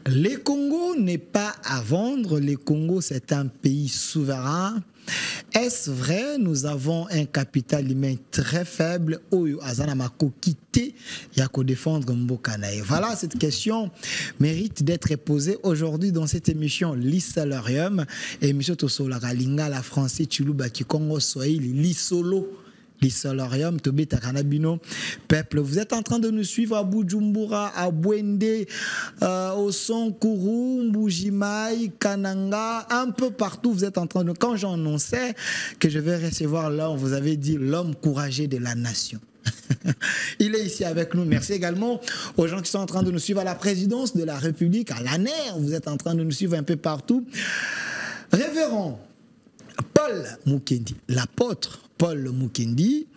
Le Congo n'est pas à vendre. Le Congo, c'est un pays souverain. Est-ce vrai? Nous avons un capital humain très faible. Oyo azana mako quitté yako défendre Mbokanae. Voilà, cette question mérite d'être posée aujourd'hui dans cette émission Lissalarium. Émission Tosola Lingala français Chuluba Kikongo Swahili Lisolo. L'Issolarium, Tobeta Kanabino, peuple. Vous êtes en train de nous suivre à Bujumbura, à Bwende, au Sonkuru, Mbujimai, Kananga, un peu partout. Vous êtes en train de. Quand j'annonçais que je vais recevoir l'homme, vous avez dit l'homme courageux de la nation. Il est ici avec nous. Merci également aux gens qui sont en train de nous suivre à la présidence de la République, à l'ANER. Vous êtes en train de nous suivre un peu partout. Révérend Paul Mukendi, l'apôtre Paul Mukendi,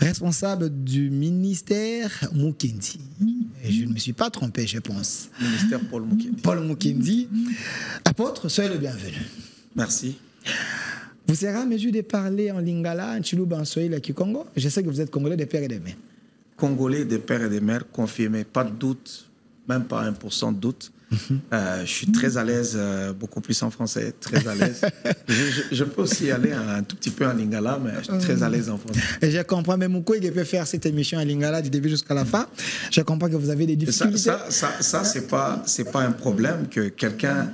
responsable du ministère Mukendi. Et je ne me suis pas trompé, je pense. Ministère Paul Mukendi. Paul Mukendi. Apôtre, soyez le bienvenu. Merci. Vous serez à mesure de parler en lingala, en chiluba, en swahili, en Congo. Je sais que vous êtes congolais de père et de mère. Congolais de père et de mère, confirmé, pas de doute, même pas 1% de doute. Je suis très à l'aise, beaucoup plus en français, très à l'aise. Je peux aussi aller un tout petit peu en lingala, mais je suis très à l'aise en français. Et je comprends, même Moukou, il peut faire cette émission en lingala du début jusqu'à la fin. Je comprends que vous avez des difficultés. Ça c'est pas un problème que quelqu'un,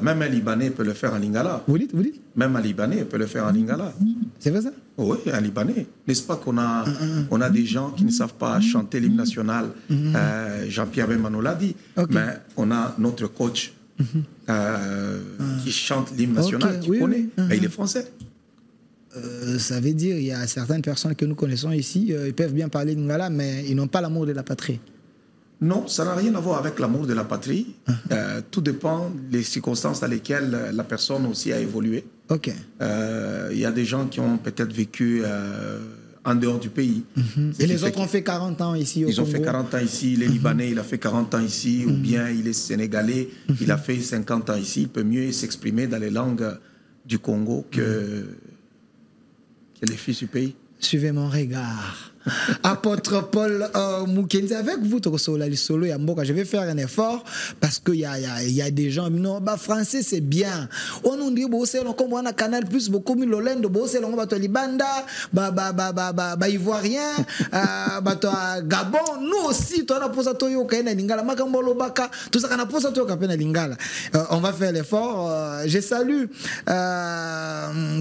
même un Libanais peut le faire en lingala. Vous dites Même un Libanais peut le faire en lingala. C'est vrai ça? Oui, un Libanais. N'est-ce pas qu'on a, on a des gens qui ne savent pas chanter l'hymne national. Jean-Pierre Bemano l'a dit. Okay. Mais on a notre coach qui chante l'hymne national, qui connaît. Mais il est français. Ça veut dire qu'il y a certaines personnes que nous connaissons ici, ils peuvent bien parler lingala, mais ils n'ont pas l'amour de la patrie. Non, ça n'a rien à voir avec l'amour de la patrie. Tout dépend des circonstances dans lesquelles la personne aussi a évolué. Ok. Il y a des gens qui ont peut-être vécu en dehors du pays. Et les autres ont fait 40 ans ici au Congo. Ils ont fait 40 ans ici. Les Libanais, il a fait 40 ans ici. Ou bien il est Sénégalais, il a fait 50 ans ici. Il peut mieux s'exprimer dans les langues du Congo que les fils du pays. Suivez mon regard. Apôtre Paul Mukendi, avec vous, je vais faire un effort parce qu'il y a des gens, non, bah, français c'est bien. On nous dit, comme on a Canal Plus, beaucoup de l'Olende, Libanda, Ivoirien, Gabon, nous aussi, on va faire l'effort. Je salue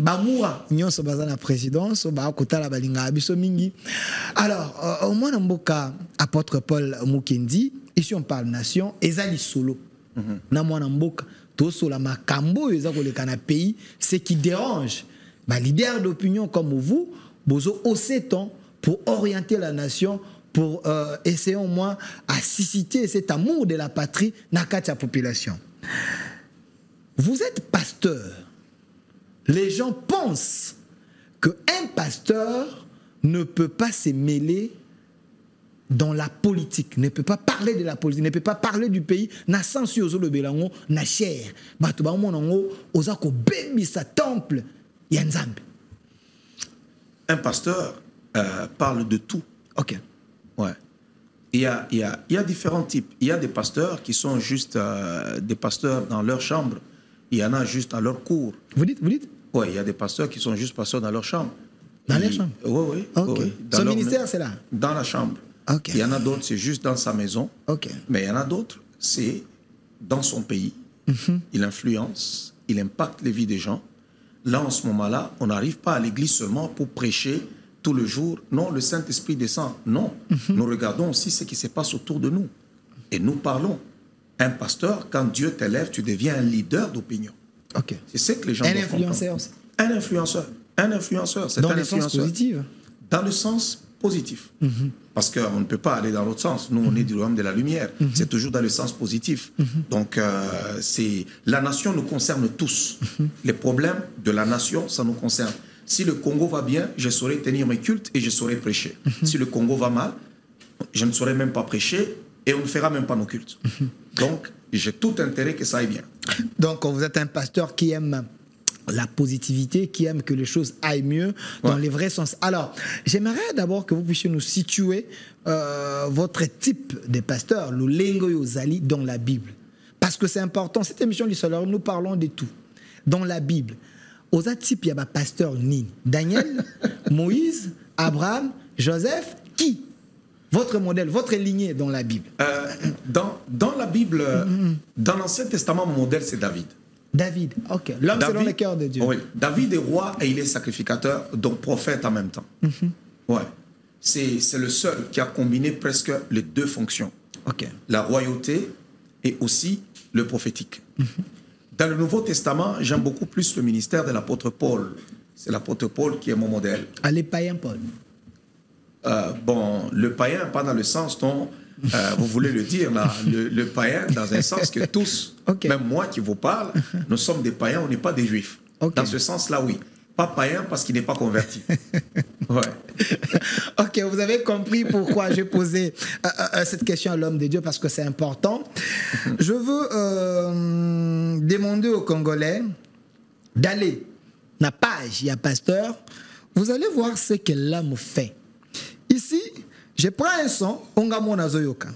Bamoura, Nyon Sobazana présidence, Bakotala Balinga Abiso Mingi. Alors, au moins, Mboka, apôtre Paul Mukendi, ici on parle nation, ezali solo. Na mwana mboka, to sola makambo ezako le kana pays, ce qui dérange, bah, leader d'opinion comme vous, bozo osseton pour orienter la nation, pour essayer au moins à susciter cet amour de la patrie dans la population. Vous êtes pasteur. Les gens pensent qu'un pasteur ne peut pas se mêler dans la politique, ne peut pas parler de la politique, ne peut pas parler du pays, na sensu ozolo belango na cher. Bato ba monango ozako bebi sa temple ya Nzambe. Un pasteur parle de tout. OK. Ouais. Il y a différents types. Il y a des pasteurs qui sont juste des pasteurs dans leur chambre. Il y en a juste dans leur cour. Vous dites? Oui, il y a des pasteurs qui sont juste pasteurs dans leur chambre. Dans leur chambre? Oui. Okay. Oui. Son ministère, c'est là? Dans la chambre. Okay. Il y en a d'autres, c'est juste dans sa maison. Okay. Mais il y en a d'autres, c'est dans son pays. Il influence, il impacte les vies des gens. Là, en ce moment-là, on n'arrive pas à l'église seulement pour prêcher tout le jour. Non, le Saint-Esprit descend. Non. Nous regardons aussi ce qui se passe autour de nous. Et nous parlons. Un pasteur, quand Dieu t'élève, tu deviens un leader d'opinion. Okay. C'est ce que les gens doivent comprendre. Un influenceur aussi. Un influenceur, c'est dans un le influenceur. Sens positif. Dans le sens positif. Parce qu'on ne peut pas aller dans l'autre sens. Nous, on est du royaume de la lumière. C'est toujours dans le sens positif. Donc, la nation nous concerne tous. Les problèmes de la nation, ça nous concerne. Si le Congo va bien, je saurai tenir mes cultes et je saurai prêcher. Si le Congo va mal, je ne saurai même pas prêcher et on ne fera même pas nos cultes. Donc, j'ai tout intérêt que ça aille bien. Donc, vous êtes un pasteur qui aime la positivité, qui aime que les choses aillent mieux dans les vrais sens. Alors, j'aimerais d'abord que vous puissiez nous situer votre type de pasteur, le Lengo Yozali, dans la Bible. Parce que c'est important. Cette émission du Soleil, nous parlons de tout. Dans la Bible, aux atypes, il y a un pasteur Nini. Daniel, Moïse, Abraham, Joseph, qui? Votre modèle, votre lignée dans la Bible. Dans la Bible, dans l'Ancien Testament, mon modèle, c'est David. David, ok. L'homme selon le cœur de Dieu. Oui, David est roi et il est sacrificateur, donc prophète en même temps. Ouais. C'est le seul qui a combiné presque les deux fonctions. Ok. La royauté et aussi le prophétique. Dans le Nouveau Testament, j'aime beaucoup plus le ministère de l'apôtre Paul. C'est l'apôtre Paul qui est mon modèle. Allez, païen Paul. Bon, le païen, pas dans le sens dont vous voulez le dire, là. Le païen, dans un sens que tous, même moi qui vous parle, nous sommes des païens, on n'est pas des juifs. Dans ce sens-là, oui. Pas païen parce qu'il n'est pas converti. Ouais. Ok, vous avez compris pourquoi j'ai posé cette question à l'homme de Dieu, parce que c'est important. Je veux demander aux Congolais d'aller dans la page, il y a pasteur, vous allez voir ce que l'homme fait. Ici, je prends un son, Ongamona Zoyoka.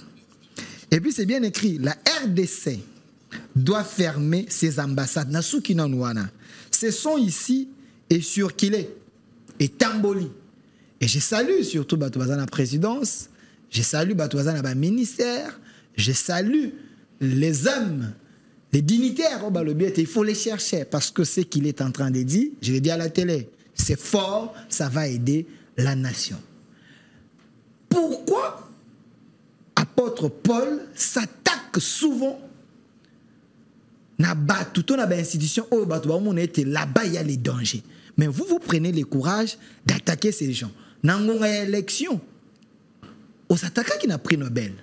Et puis c'est bien écrit, la RDC doit fermer ses ambassades. Nasukina Nouana. Ce son ici est surkilé et tamboli. Et je salue surtout Batouazan la présidence, je salue Batouazan la ministère, je salue les hommes, les dignitaires au Balobiet. Il faut les chercher parce que ce qu'il est en train de dire, je l'ai dit à la télé, c'est fort, ça va aider la nation. Pourquoi apôtre Paul s'attaque souvent à toute une institution où là-bas il y a les dangers. Mais vous prenez le courage d'attaquer ces gens. Dans l'élection, on s'attaque qui n'a pris Nobel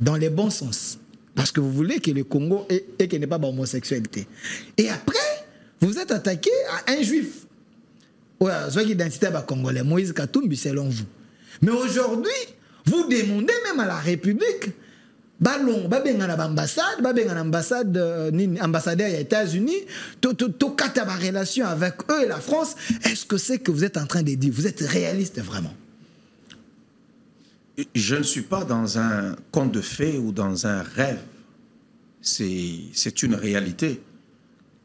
dans le bon sens. Parce que vous voulez que le Congo et qu'il n'y ait pas d'homosexualité. Et après, vous êtes attaqué à un juif. Soit l'identité congolais, Moïse Katumbi, selon vous. Mais aujourd'hui, vous demandez même à la République, ambassadeur des États-Unis, tout cas ma relation avec eux et la France. Est-ce que c'est que vous êtes en train de dire? Vous êtes réaliste vraiment? Je ne suis pas dans un conte de fées ou dans un rêve. C'est une réalité.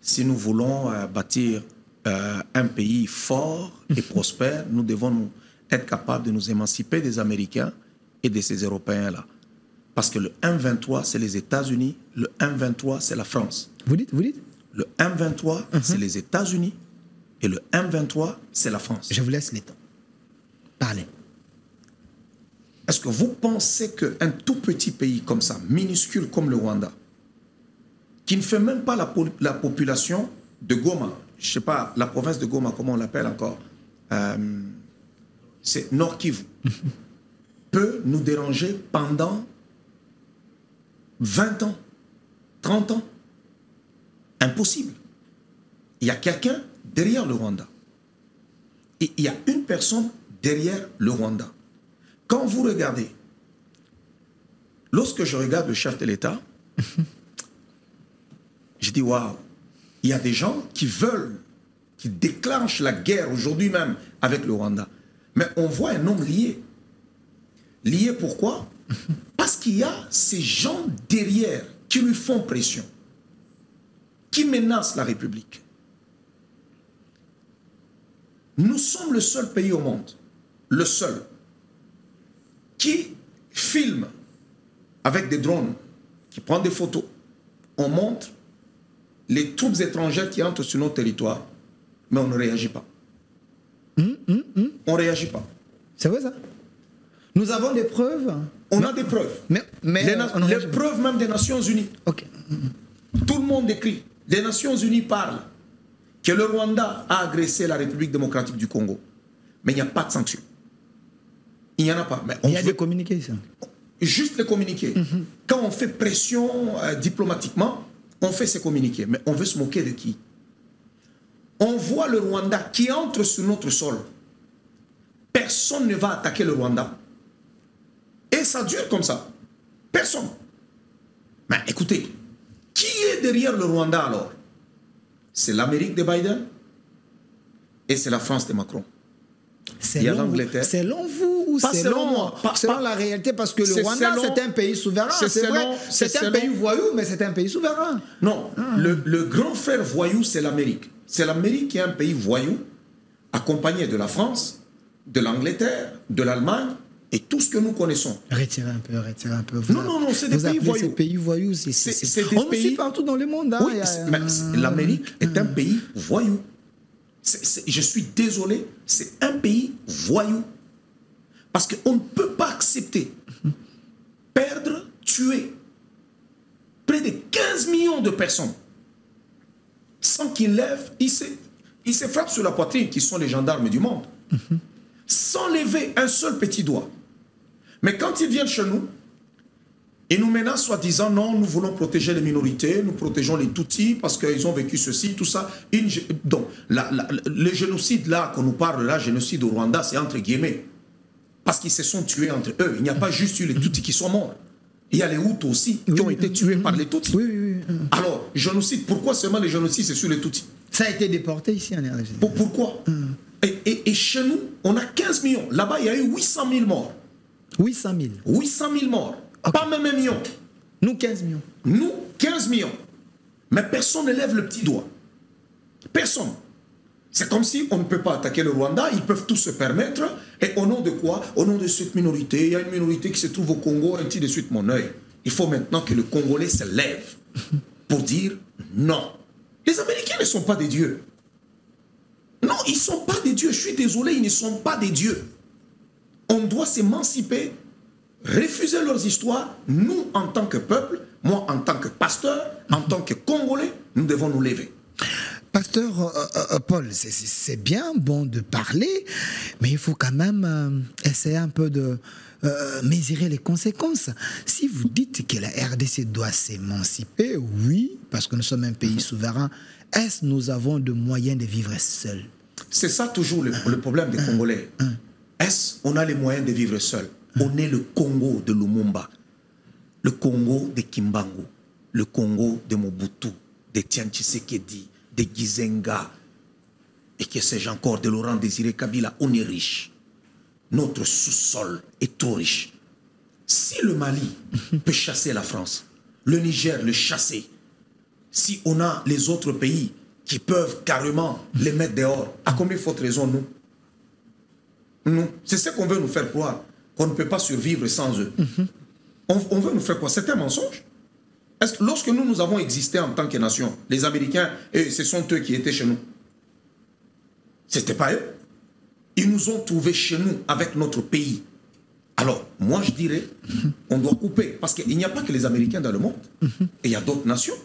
Si nous voulons bâtir un pays fort et prospère, nous devons être capables de nous émanciper des Américains et de ces Européens-là. Parce que le M23, c'est les États-Unis, le M23, c'est la France. Vous dites? Le M23, c'est les États-Unis et le M23, c'est la France. Je vous laisse le temps. Parlez. Est-ce que vous pensez qu'un tout petit pays comme ça, minuscule comme le Rwanda, qui ne fait même pas la population de Goma, je ne sais pas, la province de Goma, comment on l'appelle encore, c'est Nord Kivu, peut nous déranger pendant 20 ans, 30 ans? Impossible. Il y a quelqu'un derrière le Rwanda. Et il y a une personne derrière le Rwanda. Quand vous regardez, lorsque je regarde le chef de l'État, je dis waouh, il y a des gens qui veulent, qui déclenchent la guerre aujourd'hui même avec le Rwanda. Mais on voit un homme lié. Lié pourquoi? Parce qu'il y a ces gens derrière qui lui font pression, qui menacent la République. Nous sommes le seul pays au monde, le seul, qui filme avec des drones, qui prend des photos. On montre les troupes étrangères qui entrent sur notre territoire, mais on ne réagit pas. On ne réagit pas. C'est vrai ça? Nous avons des preuves. On a des preuves. Mais les preuves même des Nations Unies. Ok. Tout le monde écrit. Les Nations Unies parlent que le Rwanda a agressé la République démocratique du Congo. Mais il n'y a pas de sanctions. Il n'y en a pas. Mais il y a des communiqués, ça. Juste les communiqués. Quand on fait pression diplomatiquement, on fait ces communiqués. Mais on veut se moquer de qui? On voit le Rwanda qui entre sur notre sol. Personne ne va attaquer le Rwanda. Et ça dure comme ça. Personne. Mais écoutez, qui est derrière le Rwanda alors? C'est l'Amérique de Biden et c'est la France de Macron. Il y a l'Angleterre. Selon vous ou ou Pas selon moi. Selon la réalité, parce que le Rwanda, c'est un pays souverain. C'est vrai, c'est un pays voyou, mais c'est un pays souverain. Non, le grand frère voyou, c'est l'Amérique. C'est l'Amérique qui est un pays voyou, accompagné de la France, de l'Angleterre, de l'Allemagne, et tout ce que nous connaissons. Retirez un peu, retirez un peu. Non, c'est des pays voyous. Ces pays voyous, c'est on nous suit partout dans le monde. Hein. Oui, l'Amérique est un pays voyou. Je suis désolé, c'est un pays voyou. Parce qu'on ne peut pas accepter perdre, tuer près de 15 millions de personnes sans qu'ils lèvent, ils se frappent sur la poitrine, qui sont les gendarmes du monde, sans lever un seul petit doigt. Mais quand ils viennent chez nous, ils nous menacent soi-disant, non, nous voulons protéger les minorités, nous protégeons les Tutsis parce qu'ils ont vécu ceci, tout ça. Donc, le génocide là, qu'on nous parle là, génocide au Rwanda, c'est entre guillemets. Parce qu'ils se sont tués entre eux. Il n'y a pas juste eu les Tutsis qui sont morts. Il y a les Hutus aussi qui ont été tués par les Tutsis. Oui. Alors, génocide, pourquoi seulement les génocides, c'est sur les Tutsis? Ça a été déporté ici en RDC. Pourquoi? Et chez nous, on a 15 millions. Là-bas, il y a eu 800 000 morts. 800 000. 800 000 morts. Okay. Pas même 1 million. Nous, 15 millions. Nous, 15 millions. Mais personne ne lève le petit doigt. Personne. C'est comme si on ne peut pas attaquer le Rwanda, ils peuvent tout se permettre. Et au nom de quoi? Au nom de cette minorité. Il y a une minorité qui se trouve au Congo, ainsi de suite, mon œil. Il faut maintenant que le Congolais se lève pour dire non. Les Américains ne sont pas des dieux. Non, ils ne sont pas des dieux. Je suis désolé, ils ne sont pas des dieux. On doit s'émanciper, refuser leurs histoires. Nous, en tant que peuple, moi, en tant que pasteur, en tant que Congolais, nous devons nous lever. Pasteur Paul, c'est bien bon de parler, mais il faut quand même essayer un peu de mesurer les conséquences. Si vous dites que la RDC doit s'émanciper, oui, parce que nous sommes un pays souverain, est-ce que nous avons de moyens de vivre seuls? C'est ça toujours le problème des Congolais. Est-ce qu'on a les moyens de vivre seuls? On est le Congo de Lumumba, le Congo de Kimbangu, le Congo de Mobutu, de Tian Tshisekedi, de Gizenga, et que sais-je encore, de Laurent Désiré Kabila. On est riche. Notre sous-sol est trop riche. Si le Mali peut chasser la France, le Niger le chasser, si on a les autres pays qui peuvent carrément les mettre dehors, à combien faut raison nous? Nous. C'est ce qu'on veut nous faire croire, qu'on ne peut pas survivre sans eux. On veut nous faire quoi? C'est un mensonge. Est-ce que lorsque nous avons existé en tant que nation, les Américains, et ce sont eux qui étaient chez nous, c'était pas eux. Ils nous ont trouvés chez nous avec notre pays. Alors, moi je dirais, on doit couper, parce qu'il n'y a pas que les Américains dans le monde, et il y a d'autres nations.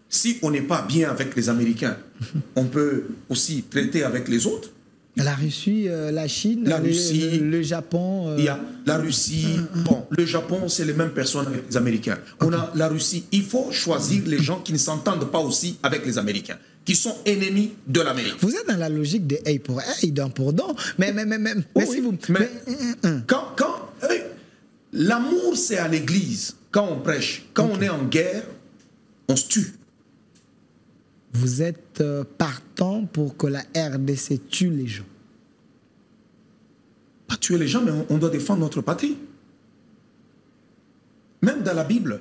Si on n'est pas bien avec les Américains, on peut aussi traiter avec les autres. La Russie, la Chine, le Japon. Il y a la Russie. Bon, le Japon, c'est les mêmes personnes avec les Américains. On a la Russie. Il faut choisir les gens qui ne s'entendent pas aussi avec les Américains, qui sont ennemis de l'Amérique. Vous êtes dans la logique de œil pour œil, dent pour dent. Mais si vous. L'amour, c'est à l'église. Quand on prêche, quand on est en guerre, on se tue. Vous êtes partant pour que la RDC tue les gens? Pas tuer les gens, mais on doit défendre notre patrie. Même dans la Bible,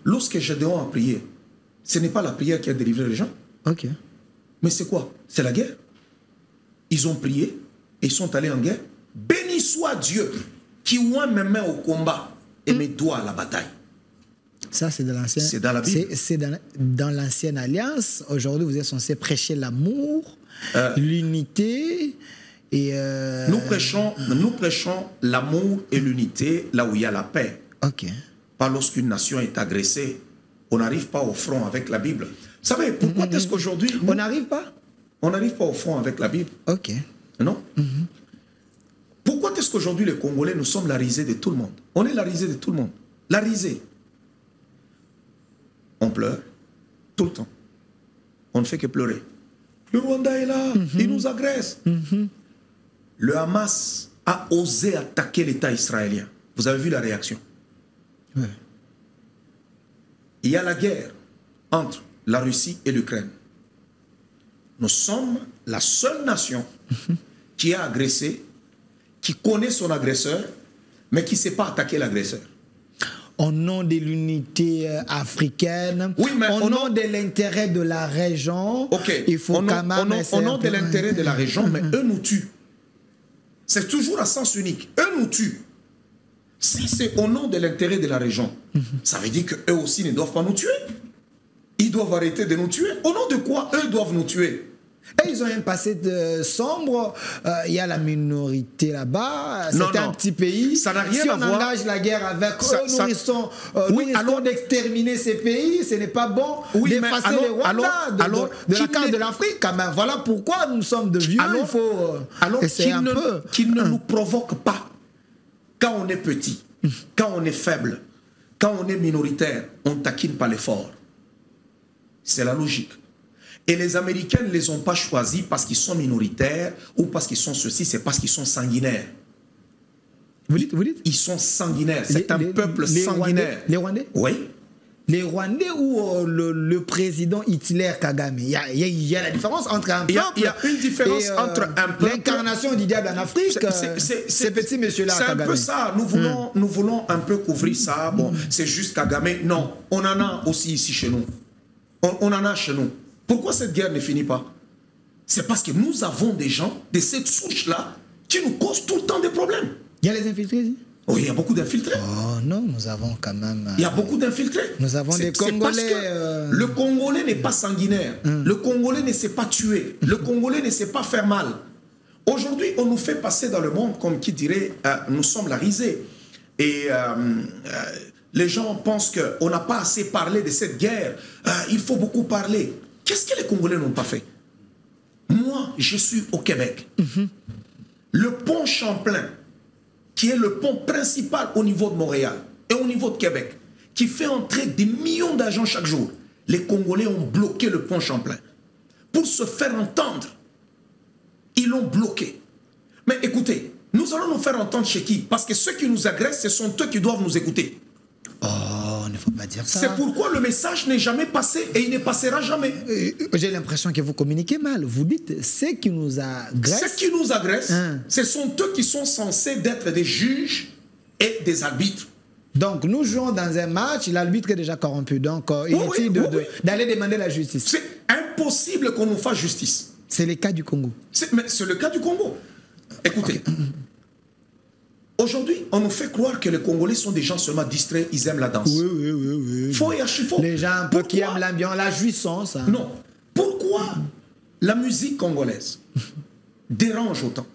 lorsque Gédéon a prié, ce n'est pas la prière qui a délivré les gens. Ok. Mais c'est quoi? C'est la guerre. Ils ont prié et ils sont allés en guerre. Béni soit Dieu qui oint mes mains au combat et mes doigts à la bataille. Ça, c'est dans l'ancienne. C'est dans la Bible. C'est dans l'ancienne alliance. Aujourd'hui, vous êtes censé prêcher l'amour, l'unité. Et nous prêchons l'amour et l'unité là où il y a la paix. Ok. Pas lorsqu'une nation est agressée. On n'arrive pas au front avec la Bible. Vous savez, pourquoi est-ce qu'aujourd'hui... On n'arrive pas? On n'arrive pas au front avec la Bible. Ok. Non? Pourquoi est-ce qu'aujourd'hui, les Congolais, nous sommes la risée de tout le monde? On est la risée de tout le monde. La risée. On pleure tout le temps. On ne fait que pleurer. Le Rwanda est là, il nous agresse. Le Hamas a osé attaquer l'État israélien. Vous avez vu la réaction? Ouais. Il y a la guerre entre la Russie et l'Ukraine. Nous sommes la seule nation qui a agressé, qui connaît son agresseur, mais qui ne sait pas attaquer l'agresseur. Au nom de l'unité africaine, oui, mais au nom de l'intérêt de la région, il faut quand même... Au nom de l'intérêt de la région, mais eux nous tuent. C'est toujours à sens unique. Eux nous tuent. Si c'est au nom de l'intérêt de la région, ça veut dire qu'eux aussi ne doivent pas nous tuer. Ils doivent arrêter de nous tuer. Au nom de quoi eux doivent nous tuer? Et ils ont un passé sombre. Il y a la minorité là-bas. C'est un petit pays. Ça n'a rien si à on voir. engage la guerre avec eux, nous risquons d'exterminer ces pays. Ce n'est pas bon d'effacer les Rwanda de la carte de l'Afrique. Voilà pourquoi nous sommes de vieux. Il faut essayer un peu. Qu'ils ne nous provoquent pas. Quand on est petit, quand on est faible, quand on est minoritaire, on ne taquine pas les forts. C'est la logique. Et les Américains ne les ont pas choisis parce qu'ils sont minoritaires ou parce qu'ils sont ceci, c'est parce qu'ils sont sanguinaires. Vous dites? Ils sont sanguinaires. C'est un peuple sanguinaire. Les Rwandais? Oui. Les Rwandais ou le président Hitler Kagame? Il y a la différence entre un peuple. Il y a une différence entre un peuple. L'incarnation du diable en Afrique, ces petits messieurs-là. C'est un peu ça. Nous voulons un peu couvrir ça. Bon, c'est juste Kagame. Non, on en a aussi ici chez nous. On en a chez nous. Pourquoi cette guerre ne finit pas? C'est parce que nous avons des gens de cette souche-là qui nous causent tout le temps des problèmes. Il y a les infiltrés ici? Oui, il y a beaucoup d'infiltrés. Oh non, nous avons quand même... Il y a beaucoup d'infiltrés. Nous avons des Congolais... Le Congolais n'est pas sanguinaire. Le Congolais ne sait pas tuer. Le Congolais ne sait pas faire mal. Aujourd'hui, on nous fait passer dans le monde comme qui dirait nous sommes la risée. Et les gens pensent qu'on n'a pas assez parlé de cette guerre. Il faut beaucoup parler. Qu'est-ce que les Congolais n'ont pas fait? Moi, je suis au Québec. Le pont Champlain, qui est le pont principal au niveau de Montréal et au niveau de Québec, qui fait entrer des millions d'agents chaque jour, les Congolais ont bloqué le pont Champlain. Pour se faire entendre, ils l'ont bloqué. Mais écoutez, nous allons nous faire entendre chez qui? Parce que ceux qui nous agressent, ce sont eux qui doivent nous écouter. Oh, il ne faut pas dire ça. C'est pourquoi le message n'est jamais passé et il ne passera jamais. J'ai l'impression que vous communiquez mal. Vous dites ceux qui nous agressent. Ceux qui nous agressent, ce sont eux qui sont censés être des juges et des arbitres. Donc nous jouons dans un match, l'arbitre est déjà corrompu. Donc inutile d'aller demander la justice. C'est impossible qu'on nous fasse justice. C'est le cas du Congo. C'est le cas du Congo. Écoutez. Aujourd'hui, on nous fait croire que les Congolais sont des gens seulement distraits, ils aiment la danse. Oui. Faux et archi-faux. Les gens qui aiment l'ambiance, la jouissance. Hein. Non. Pourquoi la musique congolaise dérange autant?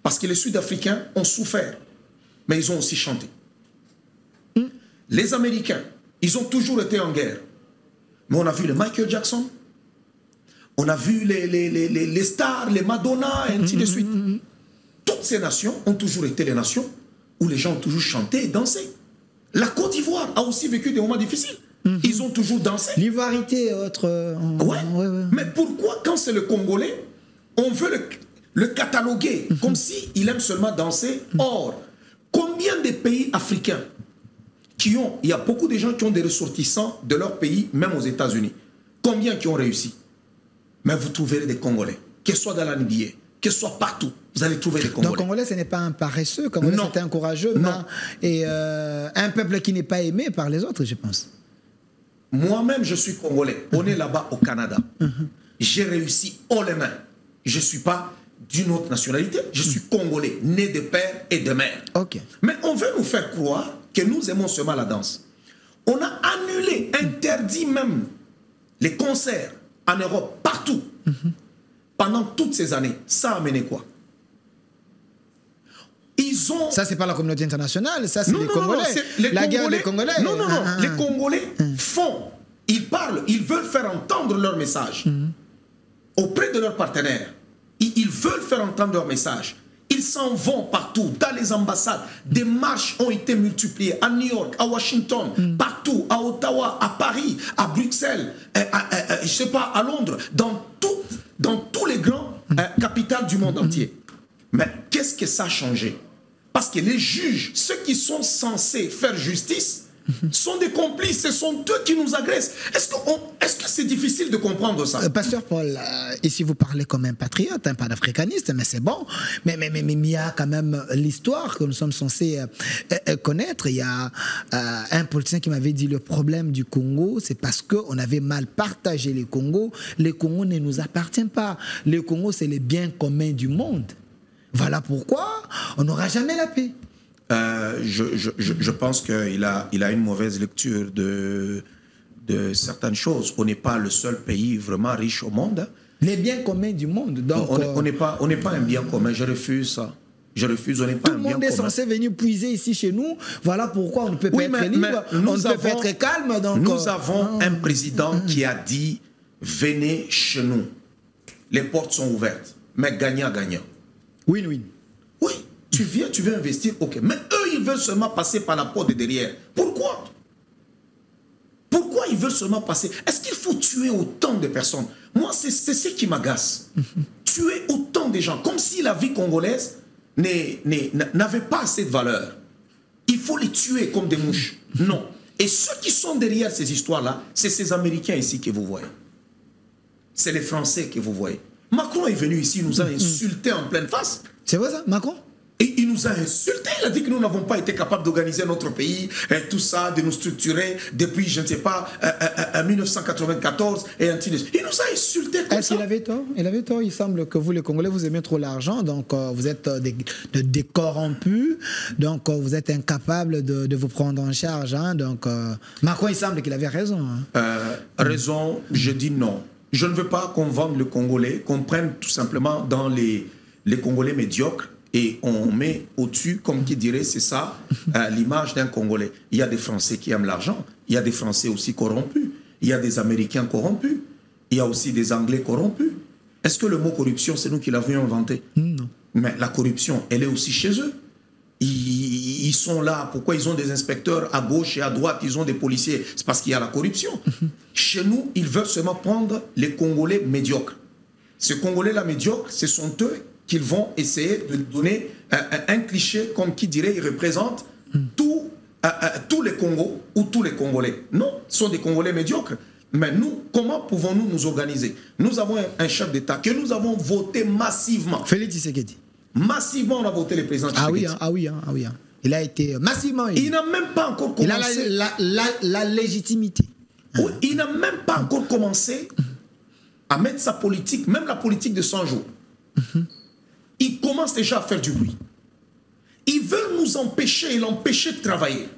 Parce que les Sud-Africains ont souffert, mais ils ont aussi chanté. Les Américains, ils ont toujours été en guerre. Mais on a vu le Michael Jackson, on a vu les stars, les Madonna, et ainsi de suite. Toutes ces nations ont toujours été les nations où les gens ont toujours chanté et dansé. La Côte d'Ivoire a aussi vécu des moments difficiles. Ils ont toujours dansé. L'ivoirité et autres... Ouais. Mais pourquoi, quand c'est le Congolais, on veut le cataloguer comme s'il aime seulement danser? Or, combien de pays africains qui ont... Il y a beaucoup de gens qui ont des ressortissants de leur pays, même aux États-Unis. Combien qui ont réussi? Mais vous trouverez des Congolais, que ce soit dans la NBA, que ce soit partout, vous allez trouver des Congolais. Donc Congolais, ce n'est pas un paresseux, Congolais, c'est un courageux, non. Et un peuple qui n'est pas aimé par les autres, je pense. Moi-même, je suis Congolais. On est là-bas au Canada. J'ai réussi haut les mains. Je ne suis pas d'une autre nationalité, je suis Congolais, né de père et de mère. Mais on veut nous faire croire que nous aimons seulement la danse. On a annulé, interdit même les concerts en Europe, partout. Pendant toutes ces années, ça a amené quoi? Ils ont... Ça, c'est pas la communauté internationale, ça, c'est les Congolais. La guerre des Congolais. Non. Les Congolais font, ils parlent, ils veulent faire entendre leur message auprès de leurs partenaires. Ils veulent faire entendre leur message. Ils s'en vont partout, dans les ambassades. Des marches ont été multipliées à New York, à Washington, partout, à Ottawa, à Paris, à Bruxelles, je sais pas, à Londres, dans tous les grands capitales du monde entier. Mais qu'est-ce que ça a changé? Parce que les juges, ceux qui sont censés faire justice, sont des complices, ce sont eux qui nous agressent. Est-ce que c'est difficile de comprendre ça? Pasteur Paul, ici vous parlez comme un patriote, un panafricaniste, mais c'est bon. Mais il y a quand même l'histoire que nous sommes censés connaître. Il y a un politicien qui m'avait dit le problème du Congo, c'est parce qu'on avait mal partagé les Congos. Les Congos ne nous appartiennent pas. Les Congos, c'est les biens communs du monde. Voilà pourquoi on n'aura jamais la paix. Je pense qu'il a une mauvaise lecture de certaines choses. On n'est pas le seul pays vraiment riche au monde. Les biens communs du monde. Donc, on n'est pas un bien commun. Je refuse ça. Je refuse, on n'est pas un bien commun. Tout le monde est censé venir puiser ici chez nous. Voilà pourquoi on ne peut pas être libre, on ne peut pas être calme. Donc, nous avons un président qui a dit « Venez chez nous ». Les portes sont ouvertes, mais gagnant-gagnant. Win-win. Oui, tu veux investir, ok. Mais eux, ils veulent seulement passer par la porte de derrière. Pourquoi? Pourquoi ils veulent seulement passer? Est-ce qu'il faut tuer autant de personnes? Moi, c'est ce qui m'agace. Tuer autant de gens, comme si la vie congolaise n'avait pas assez de valeur. Il faut les tuer comme des mouches. Non. Et ceux qui sont derrière ces histoires-là, c'est ces Américains ici que vous voyez. C'est les Français que vous voyez. Macron est venu ici, il nous a insultés en pleine face. C'est vrai ça, Macron? Et il nous a insultés, il a dit que nous n'avons pas été capables d'organiser notre pays, et tout ça, de nous structurer depuis, je ne sais pas, 1994, et ainsi de suite. Il nous a insultés comme ça. Est-ce qu'il avait tort? Il avait tort. Il semble que vous, les Congolais, vous aimez trop l'argent, donc vous êtes des corrompus, donc vous êtes incapables de vous prendre en charge. Hein, donc Macron, il semble qu'il avait raison. Hein. Raison, je dis non. Je ne veux pas qu'on vende le Congolais, qu'on prenne tout simplement dans les Congolais médiocres, et on met au-dessus, comme qui dirait, c'est ça, l'image d'un Congolais. Il y a des Français qui aiment l'argent, il y a des Français aussi corrompus, il y a des Américains corrompus, il y a aussi des Anglais corrompus. Est-ce que le mot corruption, c'est nous qui l'avions inventé? Non. Mais la corruption, elle est aussi chez eux. Ils sont là, pourquoi ils ont des inspecteurs à gauche et à droite, ils ont des policiers? C'est parce qu'il y a la corruption. Chez nous, ils veulent seulement prendre les Congolais médiocres. Ces Congolais-là médiocres, ce sont eux qu'ils vont essayer de donner un cliché, comme qui dirait, ils représentent tous les Congos ou tous les Congolais. Non, ce sont des Congolais médiocres. Mais nous, comment pouvons-nous nous organiser? Nous avons un chef d'État que nous avons voté massivement. Félix Tshisekedi. Massivement, on a voté le président Tshisekedi. Ah oui. Il a été massivement élu. Il n'a même pas encore commencé. Il a la légitimité. Oui, il n'a même pas encore commencé à mettre sa politique, même la politique de 100 jours. Il commence déjà à faire du bruit. Ils veulent nous empêcher et l'empêcher de travailler.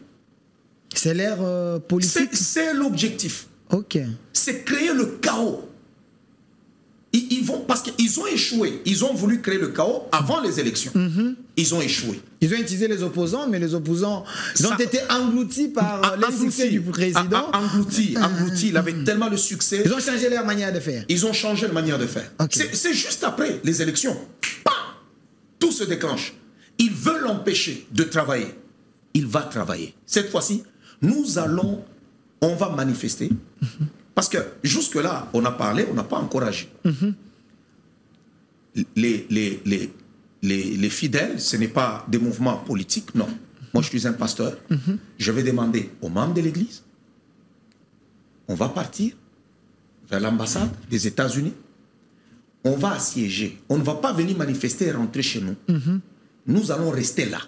C'est l'ère politique. C'est l'objectif. Ok. C'est créer le chaos. Ils vont, parce qu'ils ont échoué. Ils ont voulu créer le chaos avant les élections. Ils ont échoué. Ils ont utilisé les opposants, mais les opposants ont été engloutis par les succès du président. Engloutis. Il avait tellement de succès. Ils ont changé leur manière de faire. Ils ont changé de manière de faire. Okay. C'est juste après les élections. Bam! Tout se déclenche. Ils veulent l'empêcher de travailler. Il va travailler. Cette fois-ci, on va manifester. Parce que jusque-là, on a parlé, on n'a pas encore agi. Les fidèles, ce n'est pas des mouvements politiques, non. Moi, je suis un pasteur. Je vais demander aux membres de l'Église, on va partir vers l'ambassade des États-Unis. On va assiéger. On ne va pas venir manifester et rentrer chez nous. Nous allons rester là.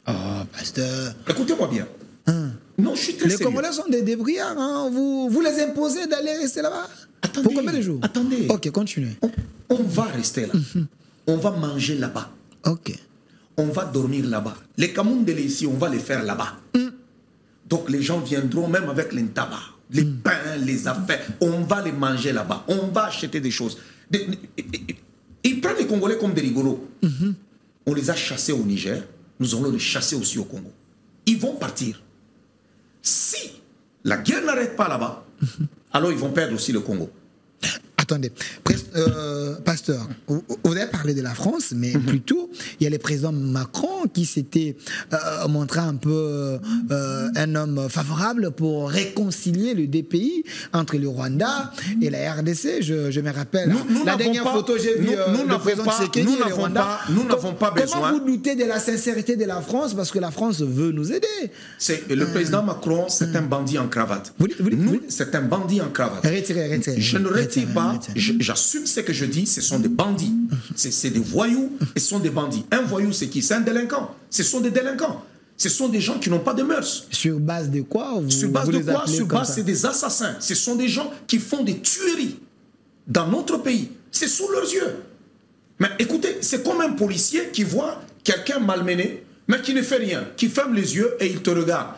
Oh, pasteur. Écoutez-moi bien. Non, je suis très sérieux. Les Congolais sont des débrouillards. Hein? Vous les imposez d'aller rester là-bas. Attendez. Pour combien de jours? Attendez. Ok, continuez. On va rester là. On va manger là-bas. Ok. On va dormir là-bas. Les Kamundele ici, on va les faire là-bas. Donc les gens viendront même avec les tabac, les pains, les affaires. On va les manger là-bas. On va acheter des choses. Ils prennent les Congolais comme des rigolos. On les a chassés au Niger. Nous allons les chasser aussi au Congo. Ils vont partir. Si la guerre n'arrête pas là-bas, alors ils vont perdre aussi le Congo. attendez. Pasteur, vous avez parlé de la France, mais plutôt, il y a le président Macron qui s'était montré un peu un homme favorable pour réconcilier les deux pays entre le Rwanda et la RDC. Je me rappelle, la dernière photo, j'ai vu le président Tshisekedi et le Rwanda. Nous n'avons pas besoin. Comment vous doutez de la sincérité de la France, parce que la France veut nous aider? Le président Macron, c'est un bandit en cravate. C'est un bandit en cravate. Retirez. Je ne retire pas, j'assume ce que je dis, ce sont des bandits. C'est des voyous et ce sont des bandits. Un voyou, c'est qui? C'est un délinquant. Ce sont des délinquants. Ce sont des gens qui n'ont pas de mœurs. Sur base de quoi Sur base de quoi? Sur base, c'est des assassins. Ce sont des gens qui font des tueries dans notre pays. C'est sous leurs yeux. Mais écoutez, c'est comme un policier qui voit quelqu'un malmené, mais qui ne fait rien, qui ferme les yeux et il te regarde.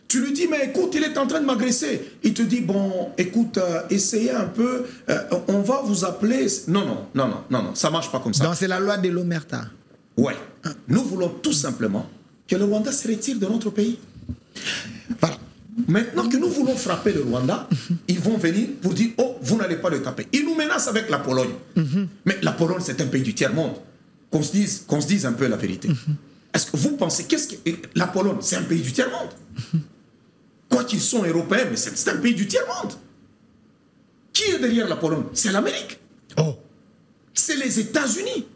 Tu lui dis, mais écoute, il est en train de m'agresser. Il te dit, bon, écoute, essayez un peu, on va vous appeler. Non, ça ne marche pas comme ça. Donc c'est la loi de l'Omerta. Ouais. Nous voulons tout simplement que le Rwanda se retire de notre pays. Voilà. Maintenant que nous voulons frapper le Rwanda, ils vont venir pour dire, oh, vous n'allez pas le taper. Ils nous menacent avec la Pologne. Mais la Pologne, c'est un pays du tiers-monde. Qu'on se dise un peu la vérité. Est-ce que vous pensez, la Pologne, c'est un pays du tiers-monde? Quoi qu'ils sont européens, mais c'est un pays du tiers-monde. Qui est derrière la Pologne? C'est l'Amérique. Oh. C'est les États-Unis.